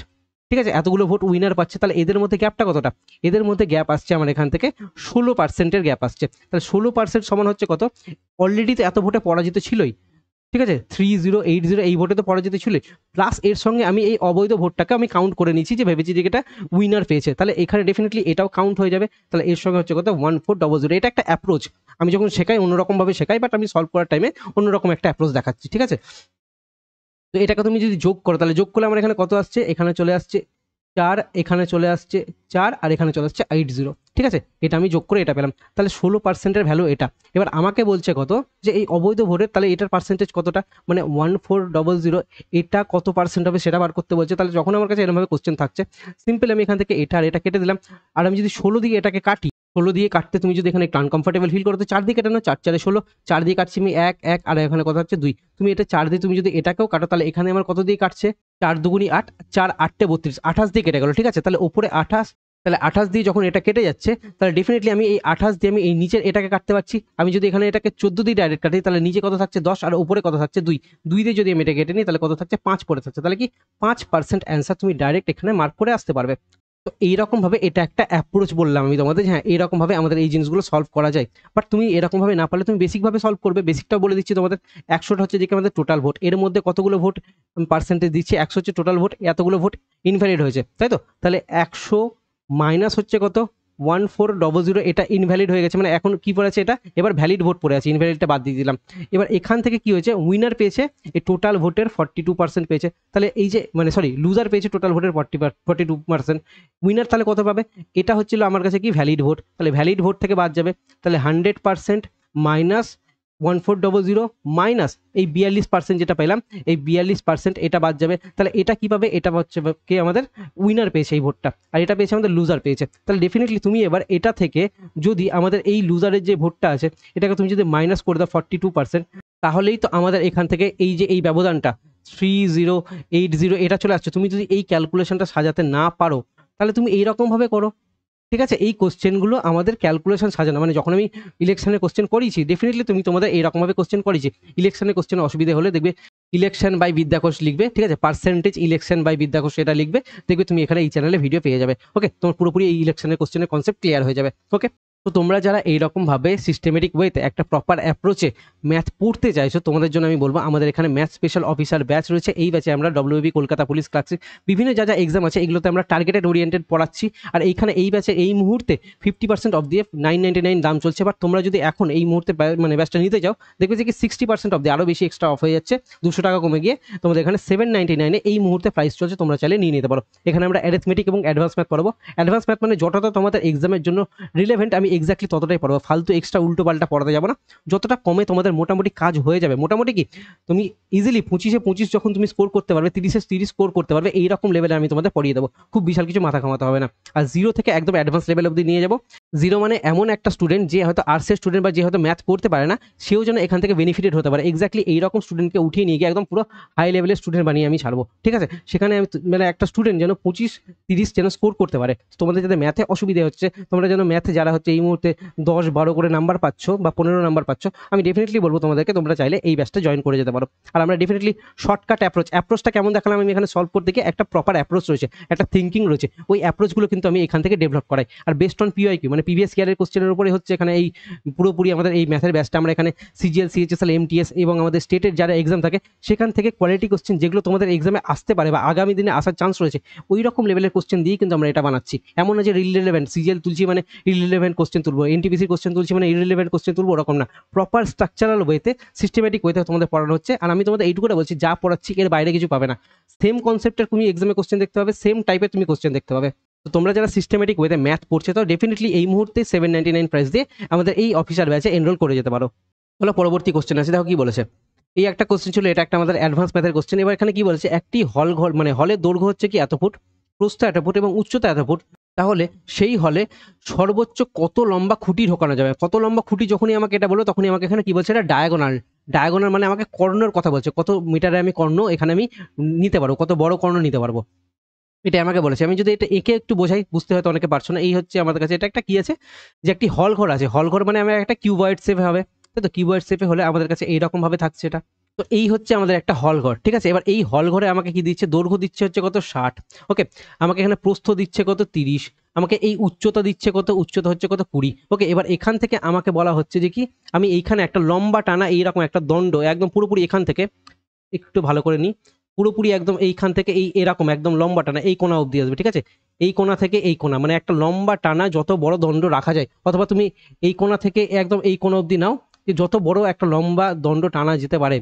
ঠিক আছে, এতগুলো ভোট উইনার পাচ্ছে, তাহলে এদের মধ্যে গ্যাপটা কতটা? এদের মধ্যে গ্যাপ আসছে আমার এখান থেকে 16%-এর গ্যাপ আসছে। তাহলে 16% সমান হচ্ছে কত? অলরেডি তো এত ভোটে পরাজিত ছিলই, ঠিক আছে, 3080 এই ভোটে তো পরাজিত ছিল, প্লাস এর সঙ্গে আমি এই অবৈধ ভোটটাকে আমি কাউন্ট করে নিচ্ছি, যে ভেবেছি যে এটা উইনার পেয়েছে, তাহলে এখানে ডেফিনেটলি এটাও কাউন্ট হয়ে যাবে। তাহলে এর সঙ্গে হচ্ছে কত? 1400। এটা একটা অ্যাপ্রোচ, আমি যখন শেখাই অন্যরকম ভাবে শেখাই, বাট আমি সলভ করার টাইমে অন্যরকম একটা অ্যাপ্রোচ দেখাচ্ছি, ঠিক আছে। তো এটাকে তুমি যদি যোগ করো, তাহলে যোগ করলে আমার এখানে কত আসছে? এখানে চলে আসছে 4, এখানে চলে আসছে 4, আর এখানে চলে আসছে 80, ঠিক আছে, এটা আমি যোগ করে এটা পেলাম, তাহলে 16%-এর ভ্যালু এটা। এবার আমাকে বলছে কত, যে এই অবৈধ ভোটের তাহলে এটার পার্সেন্টেজ কতটা, মানে 1400, এটা কত পার্সেন্ট হবে সেটা বার করতে বলছে। তাহলে যখন আমার কাছে এরকমভাবে কোশ্চেন থাকছে, সিম্পল আমি এখান থেকে এটা আর এটা কেটে দিলাম, আর আমি যদি 16 দিয়ে এটাকে কাটি, 16 দিয়ে কাটতে তুমি যদি এখানে একটু আনকমফর্টেবল ফিল করো, তো 4 দিয়ে কাটানো, 4 4 16, 4 দিয়ে কাটছি আমি 1 1, আর এখানে কত হচ্ছে 2, তুমি এটা 4 দিয়ে তুমি যদি এটাকেও কাটো, তাহলে এখানে আমার কত দিয়ে কাটছে? 4 দুগুনি 8, 4 8 32, 28 দিয়ে কেটে গেল, ঠিক আছে, তাহলে উপরে 28, তাহলে 28 দিয়ে যখন এটা কেটে যাচ্ছে, তাহলে ডেফিনেটলি আমি এই 28 দিয়ে আমি এই নিচের এটাকে কাটতে পারছি। আমি যদি এখানে এটাকে 14 দিয়ে ডাইরেক্ট কাটি, তাহলে নিচে কত থাকছে? 10, আর উপরে কত থাকছে? 2, 2 দিয়ে যদি আমি এটা কেটে নিই, তাহলে কত থাকছে? 5 পড়ে থাকছে, তাহলে কি 5% অ্যান্সার তুমি ডাইরেক্ট এখানে মার্ক করে আসতে পারবে। তো এইরকম ভাবে এটা একটা অ্যাপ্রোচ বললাম আমি তোমাদের, হ্যাঁ এইরকম ভাবে আমাদের এই জিনিসগুলো সলভ করা যায়। বাট তুমি এরকম ভাবে না পারলে তুমি বেসিক ভাবে সলভ করবে। বেসিকটাও বলে দিচ্ছি তোমাদের। 100টা হচ্ছে যে আমাদের টোটাল ভোট, এর মধ্যে কতগুলো ভোট পার্সেন্টেজ দিচ্ছে? 100 হচ্ছে টোটাল ভোট, এতগুলো ভোট ইনভ্যালিড হয়েছে, তাই তো? তাহলে 100 মাইনাস হচ্ছে কত? 1400, এটা ইনভ্যালিড হয়ে গেছে, মানে এখন কি পড়ে আছে? এটা এবার ভ্যালিড ভোট পড়ে আছে, ইনভ্যালিডটা বাদ দিয়ে দিলাম। এবার এখান থেকে কি হয়েছে? উইনার পেয়েছে এই টোটাল ভোটের 42% পেয়েছে, তাহলে এই যে মানে সরি লুজার পেয়েছে টোটাল ভোটের 42%, উইনার তাহলে কত পাবে? এটা হচ্ছিল আমার কাছে কি ভ্যালিড ভোট, তাহলে ভ্যালিড ভোট থেকে বাদ যাবে, তাহলে 100% মাইনাস 1400 মাইনাস এই 42% যেটা পেলাম, এই 42% এটা বাদ যাবে, তাহলে এটা কি পাবে? এটা হচ্ছে কে আমাদের উইনার পেয়েছে এই ভোটটা, আর এটা পেয়েছে আমাদের লুজার পেয়েছে। তাহলে ডেফিনেটলি তুমি এবার এটা থেকে যদি আমাদের এই লুজারের যে ভোটটা আছে, এটাকে তুমি যদি মাইনাস করে দাও 42%, তাহলেই তো আমাদের এখান থেকে এই যে এই ব্যবধানটা 3080 এটা চলে আসছে। তুমি যদি এই ক্যালকুলেশনটা সাজাতে না পারো, তাহলে তুমি এইরকম ভাবে করো, ঠিক আছে। এই কোশ্চেনগুলো আমাদের ক্যালকুলেশন সাজানো, মানে যখন আমি ইলেকশনের কোশ্চেন করিয়েছি, ডেফিনেটলি তুমি তোমাদের এইরকমভাবে কোশ্চেন করিয়েছি। ইলেকশনের কোশ্চেনে অসুবিধা হলে দেখবে ইলেকশন বাই বিদ্যাঘোষ লিখবে, ঠিক আছে, পার্সেন্টেজ ইলেকশন বাই বিদ্যাঘোষ এটা লিখবে, দেখবে তুমি এখানে এই চ্যানেলে ভিডিও পেয়ে যাবে। ওকে, তোমার পুরোপুরি এই ইলেকশনের কোশ্চেনের কনসেপ্ট ক্লিয়ার হয়ে যাবে। ওকে, তো তোমরা যারা এইরকম ভাবে সিস্টেমেটিক ওয়েতে একটা প্রপার অ্যাপ্রোচে ম্যাথ পড়তে চাইছো, তোমাদের জন্য আমি বলবো আমাদের এখানে ম্যাথ স্পেশাল অফিসার ব্যাচ রয়েছে। এই ব্যাচে আমরা ডব্লিউবি কলকাতা পুলিশ ক্লার্কশিপ বিভিন্ন যা যা এক্সাম আছে, এগুলোতে আমরা টার্গেটেড ওরিয়েন্টেড পড়াচ্ছি। আর এইখানে এই ব্যাচে এই মুহূর্তে 50% অফ দিয়ে 999 দাম চলছে, বাট তোমরা যদি এখন এই মুহূর্তে মানে ব্যাচটা নিতে যাও, দেখবে যে কি 60% অফ দিয়ে আরও বেশি এক্সট্রা অফ হয়ে যাচ্ছে, 200 টাকা কমে গিয়ে তোমাদের এখানে 799 এই মুহূর্তে প্রাইস চলছে, তোমরা চাইলে নিয়ে নিতে পারো। এখানে আমরা অ্যারিথমেটিক এবং অ্যাডভান্স ম্যাথ পড়াবো। অ্যাডভান্স ম্যাথ মানে যতটা তোমাদের এক্সামের জন্য রিলেভেন্ট, আমি এক্স্যাক্টলি ততটাই পড়াবো, ফালতু এক্সট্রা উল্টো পাল্টা পড়াতে যাবো না। যতটা কমে তোমাদের মোটামুটি কাজ হয়ে যাবে, মোটামুটি কি তুমি ইজিলি 25-এ 25 যখন তুমি স্কোর করতে পারবে, 30-এ 30 স্কোর করতে পারবে, এইরকম লেভেলে আমি তোমাদের পড়িয়ে দেবো, খুব বিশাল কিছু মাথা ঘামাতে হবে না। আর 0 থেকে একদম অ্যাডভান্স লেভেল অবধি নিয়ে যাবো। 0 মানে এমন একটা স্টুডেন্ট যে হয়তো আর্টসের স্টুডেন্ট বা যে হয়তো ম্যাথ করতে পারে না, সেও যেন এখান থেকে বেনিফিটেড হতে পারে। এক্স্যাক্টলি এইরকম স্টুডেন্টকে উঠিয়ে নিয়ে গিয়ে একদম পুরো হাই লেভেলের স্টুডেন্ট বানিয়ে আমি ছাড়বো, ঠিক আছে। সেখানে আমি মানে একটা স্টুডেন্ট যেন 25-30 যেন স্কোর করতে পারে। তোমাদের যাদের ম্যাথে অসুবিধা হচ্ছে, তোমরা যেন ম্যাথে যারা হচ্ছে এই মুহূর্তে 10-12 করে নাম্বার পাচ্ছ বা 15 নাম্বার পাচ্ছ, আমি ডেফিনেটলি বলবো তোমাদেরকে তোমরা চাইলে এই ব্যাচটা জয়েন করে যেতে পারো। আর আমরা ডেফিনেটলি শর্টকাট অ্যাপ্রোচটা কেমন দেখালাম আমি এখানে সলভ করতে গিয়ে, একটা প্রপার অ্যাপ্রোচ রয়েছে, একটা থিঙ্কিং রয়েছে, ওই অ্যাপ্রোচগুলো কিন্তু আমি এখান থেকে ডেভেলপ করাই। আর বেস্ট অন পিওয়াইকিউ মানে প্রিভিয়াস ইয়ারের কোশ্চেনের উপরে হচ্ছে এখানে এই পুরোপুরি আমাদের এই ম্যাথের ব্যাচটা আমরা এখানে সিজিএল, সিএইচএসএল, এমটিএস এবং আমাদের স্টেটের যারা এক্সাম থাকে সেখান থেকে কোয়ালিটি কোশ্চেন যেগুলো তোমাদের এক্সামে আসতে পারে বা আগামী দিনে আসার চান্স রয়েছে, ওই রকম লেভেলের কোশ্চেন দিয়েই কিন্তু আমরা এটা বানাচ্ছি। এমন না যে রিলেভেন্ট সিজিএল তুলছি মানে ইরিলেভেন্ট কোশ্চেন তুলবো, এনটিপিসির কোশ্চেন তুলছি মানে ইরিলেভেন্ট কোশ্চেন তুলবো, ওরকম না। প্রপার স্ট্রাকচারাল ওয়েতে, সিস্টেমেটিক ওয়েতে তোমাদের পড়ানো হচ্ছে। আর আমি তোমাদের এইটুকুটা বলছি, যা পড়াচ্ছি এর বাইরে কিছু পাবে না। সেম কনসেপ্টের তুমি এক্সামে কোশ্চেন দেখতে পাবে, সেম টাইপের তুমি কোশ্চেন দেখতে পাবে। তো তোমরা যারা সিস্টেমেটিক ওয়েতে ম্যাথ পড়ছে, তো ডেফিনেটলি এই মুহূর্তে 799 প্রাইস দিয়ে আমাদের এই অফিসার ব্যাচে এনরোল করে যেতে পারো। তাহলে পরবর্তী কোশ্চেন আছে, দেখো কি বলেছে। এই একটা কোশ্চেন ছিল, এটা একটা আমাদের অ্যাডভান্স ম্যাথের কোশ্চেন। এবার এখানে কি বলেছে, একটি হল ঘর মানে হলের দৈর্ঘ্য হচ্ছে কি এত ফুট, প্রস্থ এত ফুট এবং উচ্চতা এত ফুট, তাহলে সেই হলে সর্বোচ্চ কত লম্বা খুঁটি ঢোকানো যাবে। কত লম্বা খুঁটি যখনই আমাকে এটা বললো তখনই আমাকে এখানে কি বলছে, এটা ডায়াগোনাল। ডায়াগোনাল মানে আমাকে কর্ণের কথা বলছে, কত মিটারে আমি কর্ণ এখানে আমি নিতে পারবো, কত বড় কর্ণ নিতে পারবো, এটা আমাকে বলেছে। আমি যদি এটা এঁকে একটু বোঝাই, বুঝতে হয়তো অনেকে পারছো না। এই হচ্ছে আমাদের কাছে এটা একটা কি আছে, যে একটি হল ঘর আছে। হল ঘর মানে আমার একটা কিউবয়েড শেপে হবে, তাই তো? কিউবয়েড শেপে হলে আমাদের কাছে এইরকম ভাবে থাকছে এটা। তো এই হচ্ছে আমাদের একটা হল ঘর, ঠিক আছে। এবার এই হল ঘরে আমাকে কি দিচ্ছে, দৈর্ঘ্য দিচ্ছে হচ্ছে কত 60, ওকে। আমাকে এখানে প্রস্থ দিচ্ছে কত 30, আমাকে এই উচ্চতা দিচ্ছে কত, উচ্চতা হচ্ছে কত 20, ওকে। এবার এখান থেকে আমাকে বলা হচ্ছে যে কি, আমি এইখানে একটা লম্বা টানা এইরকম একটা দণ্ড একদম পুরোপুরি এখান থেকে, একটু ভালো করে নিই, পুরোপুরি একদম এইখান থেকে এই এরকম একদম লম্বা টানা এই কোণা অবধি আসবে, ঠিক আছে। এই কোণা থেকে এই কোণা মানে একটা লম্বা টানা যত বড় দণ্ড রাখা যায়, অথবা তুমি এই কোণা থেকে একদম এই কোণা অবধি নাও, যে যত বড় একটা লম্বা দণ্ড টানা যেতে পারে,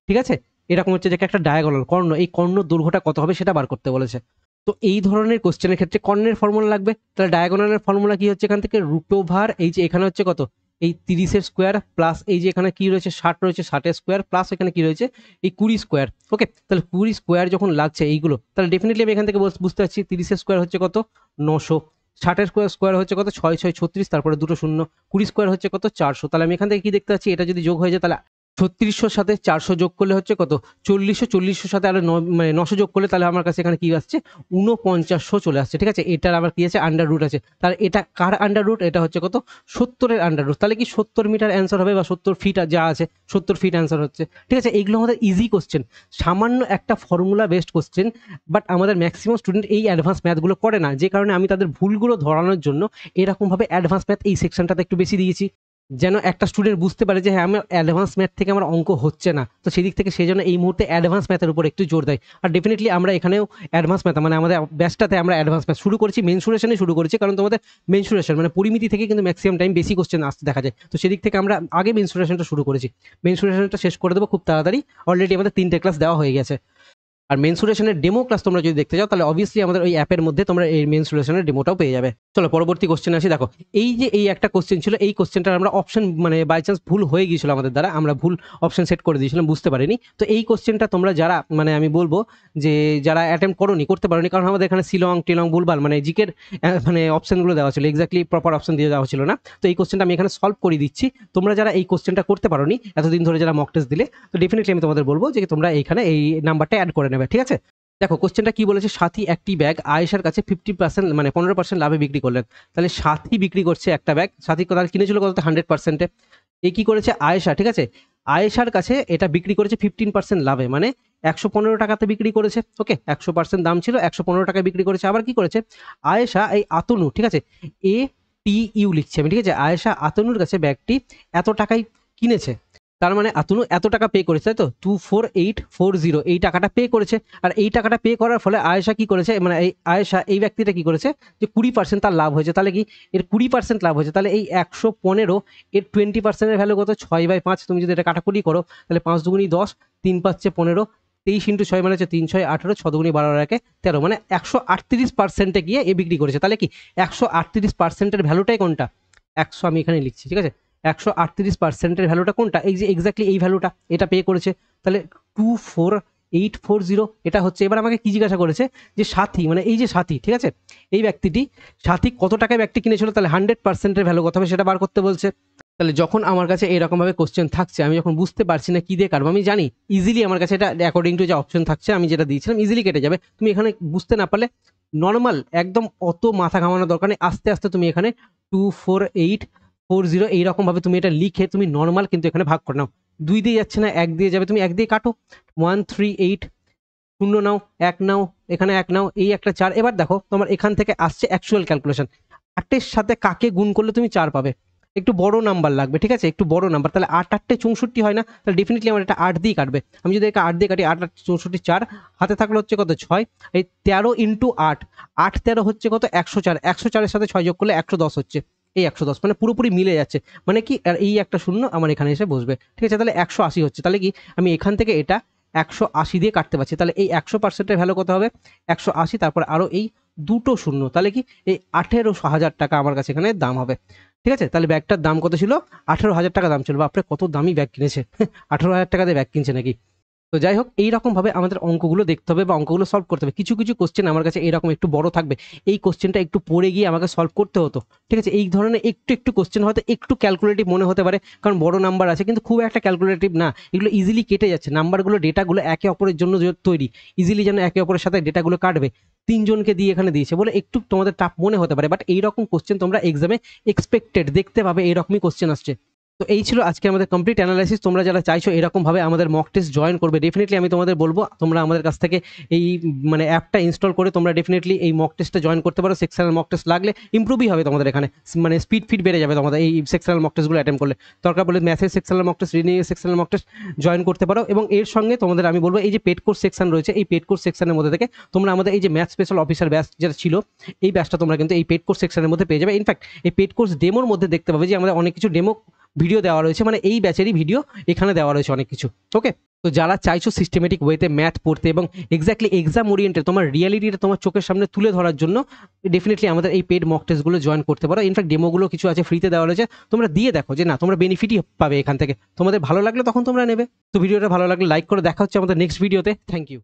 ঠিক আছে। এরকম হচ্ছে যে একটা ডায়াগোনাল কর্ণ, এই কর্ণ দৈর্ঘ্যটা কত হবে সেটা বার করতে বলেছে। তো এই ধরনের কোশ্চেনের ক্ষেত্রে কর্ণের ফর্মুলা লাগবে। তাহলে ডায়াগোনালের ফর্মুলা কি হচ্ছে, এখান থেকে রুট ওভার এই যে এখানে হচ্ছে কত, এই 30-এর স্কোয়ার প্লাস এই যে এখানে কি রয়েছে 60 রয়েছে, 60-এর স্কোয়ার প্লাস এখানে কি রয়েছে এই 20 স্কোয়ার, ওকে। তাহলে 20 স্কোয়ার যখন লাগছে এইগুলো, তাহলে ডেফিনেটলি আমি এখান থেকে বুঝতে পারছি 30-এর স্কোয়ার হচ্ছে কত 900, 60-এর স্কোয়ার হচ্ছে কত 6 6 36, তারপরে দুটো শূন্য, 20 স্কোয়ার হচ্ছে কত 400। তাহলে আমি এখান থেকে কি দেখতে পাচ্ছি, এটা যদি যোগ হয়ে যায় তাহলে 3600 সাথে 400 যোগ করলে হচ্ছে কত 4000, 4000 সাথে আরো মানে 900 যোগ করলে তাহলে আমার কাছে এখানে কি আসছে 4900 চলে আসছে, ঠিক আছে। এটার আবার কি আছে, আন্ডার রুট আছে। তাহলে এটা কার আন্ডার রুট, এটা হচ্ছে কত 70-এর আন্ডার রুট। তাহলে কি 70 মিটার অ্যান্সার হবে, বা 70 ফিট যা আছে 70 ফিট অ্যান্সার হচ্ছে, ঠিক আছে। এইগুলো আমাদের ইজি কোশ্চেন, সামান্য একটা ফর্মুলা বেসড কোশ্চেন, বাট আমাদের ম্যাক্সিমাম স্টুডেন্ট এই অ্যাডভান্স ম্যাথগুলো করে না, যে কারণে আমি তাদের ভুলগুলো ধরানোর জন্য এরকমভাবে অ্যাডভান্স ম্যাথ এই সেকশনটাতে একটু বেশি দিয়েছি, যেন একটা স্টুডেন্ট বুঝতে পারে যে হ্যাঁ আমার অ্যাডভান্স ম্যাথ থেকে আমার অঙ্ক হচ্ছে না। তো সেই দিক থেকে সেই জন্য এই মুহূর্তে অ্যাডভান্স ম্যাথের উপর একটু জোর দেয়। আর ডেফিনেটলি আমরা এখানেও অ্যাডভান্স ম্যাথ মানে আমাদের ব্যাচটাতে আমরা অ্যাডভান্স ম্যাথ শুরু করেছি, মেনসুরেশনে শুরু করেছি, কারণ তোমাদের মেনসুরেশন মানে পরিমিতি থেকে কিন্তু ম্যাক্সিমাম টাইম বেশি কোশ্চেন আসতে দেখা যায়। তো সেদিক থেকে আমরা আগে মেনসুরেশনটা শুরু করেছি, মেনসুরেশনটা শেষ করে দেবো খুব তাড়াতাড়ি। অলরেডি আমাদের 3টে ক্লাস দেওয়া হয়ে গেছে। আর মেনসুরেশনের ডেমো ক্লাস তোমরা যদি দেখতে চাও তাহলে অবভিয়াসলি আমাদের ওই অ্যাপের মধ্যে তোমরা এই মেনসুরেশনের ডেমোটাও পেয়ে যাবে। চলো পরবর্তী কোশ্চেন আসি। দেখো এই যে এই একটা কোশ্চেন ছিল, এই কোশ্চেনটার আমরা অপশন মানে বাই চান্স ভুল হয়ে গিয়েছিল আমাদের দ্বারা, আমরা ভুল অপশন সেট করে দিয়েছিলাম, বুঝতে পারিনি। তো এই কোশ্চেনটা তোমরা যারা মানে আমি বলবো যে যারা অ্যাটেম্প করতে পারোনি, কারণ আমাদের এখানে শিলং টিলং ভুলভাল মানে জিকের মানে অপশনগুলো দেওয়া ছিল, এক্স্যাক্টলি প্রপার অপশন দিয়ে দেওয়া ছিল না। তো এই কোশ্চেনটা আমি এখানে সলভ করে দিচ্ছি। তোমরা যারা এই কোশ্চেনটা করতে পারোনি এতদিন ধরে, যারা মক টেস্ট দিলে, তো ডেফিনেটলি আমি তোমাদের বলবো যে তোমরা এইখানে এই নাম্বারটা অ্যাড করে নেবে, ঠিক আছে। দেখো কোশ্চেনটা কি বলেছে, সাথী একটি ব্যাগ আয়েশার কাছে 50% মানে 15% লাভে বিক্রি করলেন। তাহলে সাথী বিক্রি করছে একটা ব্যাগ, সাথী কোথায় কিনেছিল কত 100%-এ, এ কি করেছে আয়েশা, ঠিক আছে। আয়েশার কাছে এটা বিক্রি করেছে 15% লাভে, মানে 115 টাকাতে বিক্রি করেছে, ওকে। 100% দাম ছিল, 115 টাকায় বিক্রি করেছে। আবার কি করেছে আয়েশা এই আতনু, ঠিক আছে, ATU লিখছে আমি, ঠিক আছে। আয়েশা আতনুর কাছে ব্যাগটি এত টাকায় কিনেছে, তার মানে আতনু এত টাকা পে করেছে, তাই তো 24840 এই টাকাটা পে করেছে। আর এই টাকাটা পে করার ফলে আয়েশা কি করেছে, মানে এই আয়েশা এই ব্যক্তিটা কি করেছে যে 20% তার লাভ হয়েছে। তাহলে কি এর 20% লাভ হয়েছে, তাহলে এই 115 এর 20%-এর ভ্যালু কত 6/5। তুমি যদি এটা কাটাকুটি করো তাহলে 5 দুগুনি 10, 3 5 15, 23 × 6 মানে হচ্ছে 3 6 18, 6 দুগুনি 12 আর 1 13, মানে 138%-এ গিয়ে এ বিক্রি করেছে। তাহলে কি 138%-এর ভ্যালুটাই কোনটা 100, আমি এখানে লিখছি, ঠিক আছে। 138%-এর ভ্যালুটা কোনটা, এই যে এক্স্যাক্টলি এই ভ্যালুটা, এটা পে করেছে। তাহলে 24840 এটা হচ্ছে। এবার আমাকে কি জিজ্ঞাসা করেছে যে সাথী মানে এই যে সাথী, ঠিক আছে, এই ব্যক্তিটি সাথী কত টাকায় ব্যাগটি কিনেছিল, তাহলে 100%-এর ভ্যালু কত হবে সেটা বার করতে বলছে। তাহলে যখন আমার কাছে এরকমভাবে কোশ্চেন থাকছে, আমি যখন বুঝতে পারছি না কি দিয়ে কাটবো, আমি জানি ইজিলি আমার কাছে এটা অ্যাকর্ডিং টু যে অপশন থাকছে আমি যেটা দিয়েছিলাম ইজিলি কেটে যাবে। তুমি এখানে বুঝতে না পারলে নর্মাল একদম অত মাথা ঘামানোর দরকার নেই, আস্তে আস্তে তুমি এখানে 24840 এইরকমভাবে তুমি এটা লিখে তুমি নর্মাল কিন্তু এখানে ভাগ করে নাও। 2 দিয়ে যাচ্ছে না, 1 দিয়ে যাবে, তুমি 1 দিয়ে কাটো, 138 শূন্য নাও, 1 নাও, এখানে 1 নাও, এই একটা 4। এবার দেখো তোমার এখান থেকে আসছে অ্যাকচুয়াল ক্যালকুলেশন, 8-এর সাথে কাকে গুণ করলে তুমি 4 পাবে, একটু বড় নাম্বার লাগবে, ঠিক আছে, একটু বড় নাম্বার। তাহলে 8 8 64 হয় না, তাহলে ডেফিনেটলি আমার এটা 8 দিয়ে কাটবে। আমি যদি এটা 8 দিয়ে কাটি, 8 8 64, 4 হাতে থাকলে হচ্ছে কত 6, এই 13 × 8, 8 13 হচ্ছে কত 104, 104-এর সাথে 6 যোগ করলে 110 হচ্ছে, এই 110 মানে পুরোপুরি মিলে যাচ্ছে, মানে কি আর এই একটা শূন্য আমার এখানে এসে বসবে, ঠিক আছে। তাহলে 180 হচ্ছে, তাহলে কি আমি এখান থেকে এটা 180 দিয়ে কাটতে পারছি। তাহলে এই 100%-এর ভ্যালু কত হবে 180, তারপর আরো এই দুটো শূন্য, তাহলে কি এই 18,000 টাকা আমার কাছে এখানে দাম হবে, ঠিক আছে। তাহলে ব্যাগটার দাম কত ছিল 18,000 টাকা দাম ছিল। বাপরে কত দামি ব্যাগ কিনেছে 18,000 টাকা দিয়ে ব্যাগ কিনছে নাকি। তো যাই হোক এইরকমভাবে আমাদের অঙ্কগুলো দেখতে হবে বা অঙ্কগুলো সলভ করতে হবে। কিছু কিছু কোশ্চেন আমার কাছে এরকম একটু বড় থাকবে, এই কোশ্চেনটা একটু পড়ে গিয়ে আমাকে সলভ করতে হতো, ঠিক আছে? এই ধরনের একটু একটু কোশ্চেন হয়তো একটু ক্যালকুলেটিভ মনে হতে পারে, কারণ বড় নাম্বার আছে, কিন্তু খুব একটা ক্যালকুলেটিভ না, এগুলো ইজিলি কেটে যাচ্ছে। নাম্বারগুলো ডেটাগুলো একে অপরের জন্য তৈরি, ইজিলি যেন একে অপরের সাথে ডেটাগুলো কাটবে। তিনজনকে দিয়ে এখানে দিয়েছে বলে একটু তোমাদের টাফ মনে হতে পারে, বাট এইরকম কোশ্চেন তোমরা এক্সামে এক্সপেক্টেড দেখতে পাবে, এইরকমই কোশ্চেন আসছে। তো এই ছিল আজকে আমাদের কমপ্লিট অ্যানালাইসিস। তোমরা যারা চাইছো এরকমভাবে আমাদের মক টেস্ট জয়েন করবে, ডেফিনেটলি আমি তোমাদের বলবো তোমরা আমাদের কাছ থেকে এই মানে অ্যাপটা ইনস্টল করে তোমরা ডেফিনেটলি এই মক টেস্টটা জয়েন করতে পারো। সেকশনাল মক টেস্ট লাগলে ইমপ্রুভই হবে তোমাদের এখানে, মানে স্পিড ফিড বেড়ে যাবে তোমাদের এই সেকশনাল মক টেস্টগুলো অ্যাটেম্প করলে। দরকার পড়লে ম্যাথের sectional mock test, reading sectional mock test join করতে পারো। এবং এর সঙ্গে তোমাদের আমি বলবো এই যে পেড কোর্স সেকশন রয়েছে, এই পেড কোর্স সেকশনের মধ্যে থেকে তোমরা আমাদের এই যে ম্যাথ স্পেশাল অফিসার ব্যাচ যেটা ছিল, এই ব্যাচটা তোমরা কিন্তু এই পেড কোর্স সেকশনের মধ্যে পেয়ে যাবে। ইনফ্যাক্ট এই পেড কোর্স ডেমোর মধ্যে দেখতে পাবে যে আমাদের অনেক কিছু ডেমো ভিডিও দেওয়া রয়েছে, মানে এই ব্যাচেরই ভিডিও এখানে দেওয়া রয়েছে অনেক কিছু। ওকে, তো যারা চাইছো সিস্টেমেটিক ওয়েতে ম্যাথ পড়তে এবং এক্স্যাক্টলি এক্সাম ওরিয়েন্টেড তোমার রিয়ালিটিটা তোমার চোখের সামনে তুলে ধরার জন্য, ডেফিনেটলি আমাদের এই পেড মক টেস্টগুলো জয়েন করতে পারো। ইনফ্যাক্ট ডেমোগুলো কিছু আছে ফ্রিতে দেওয়া রয়েছে, তোমরা দিয়ে দেখো যে না তোমরা বেনিফিটই পাবে এখান থেকে। তোমাদের ভালো লাগলে তখন তোমরা নেবে। তো ভিডিওটা ভালো লাগলে লাইক করে, দেখা হচ্ছে আমাদের নেক্সট ভিডিওতে। Thank you.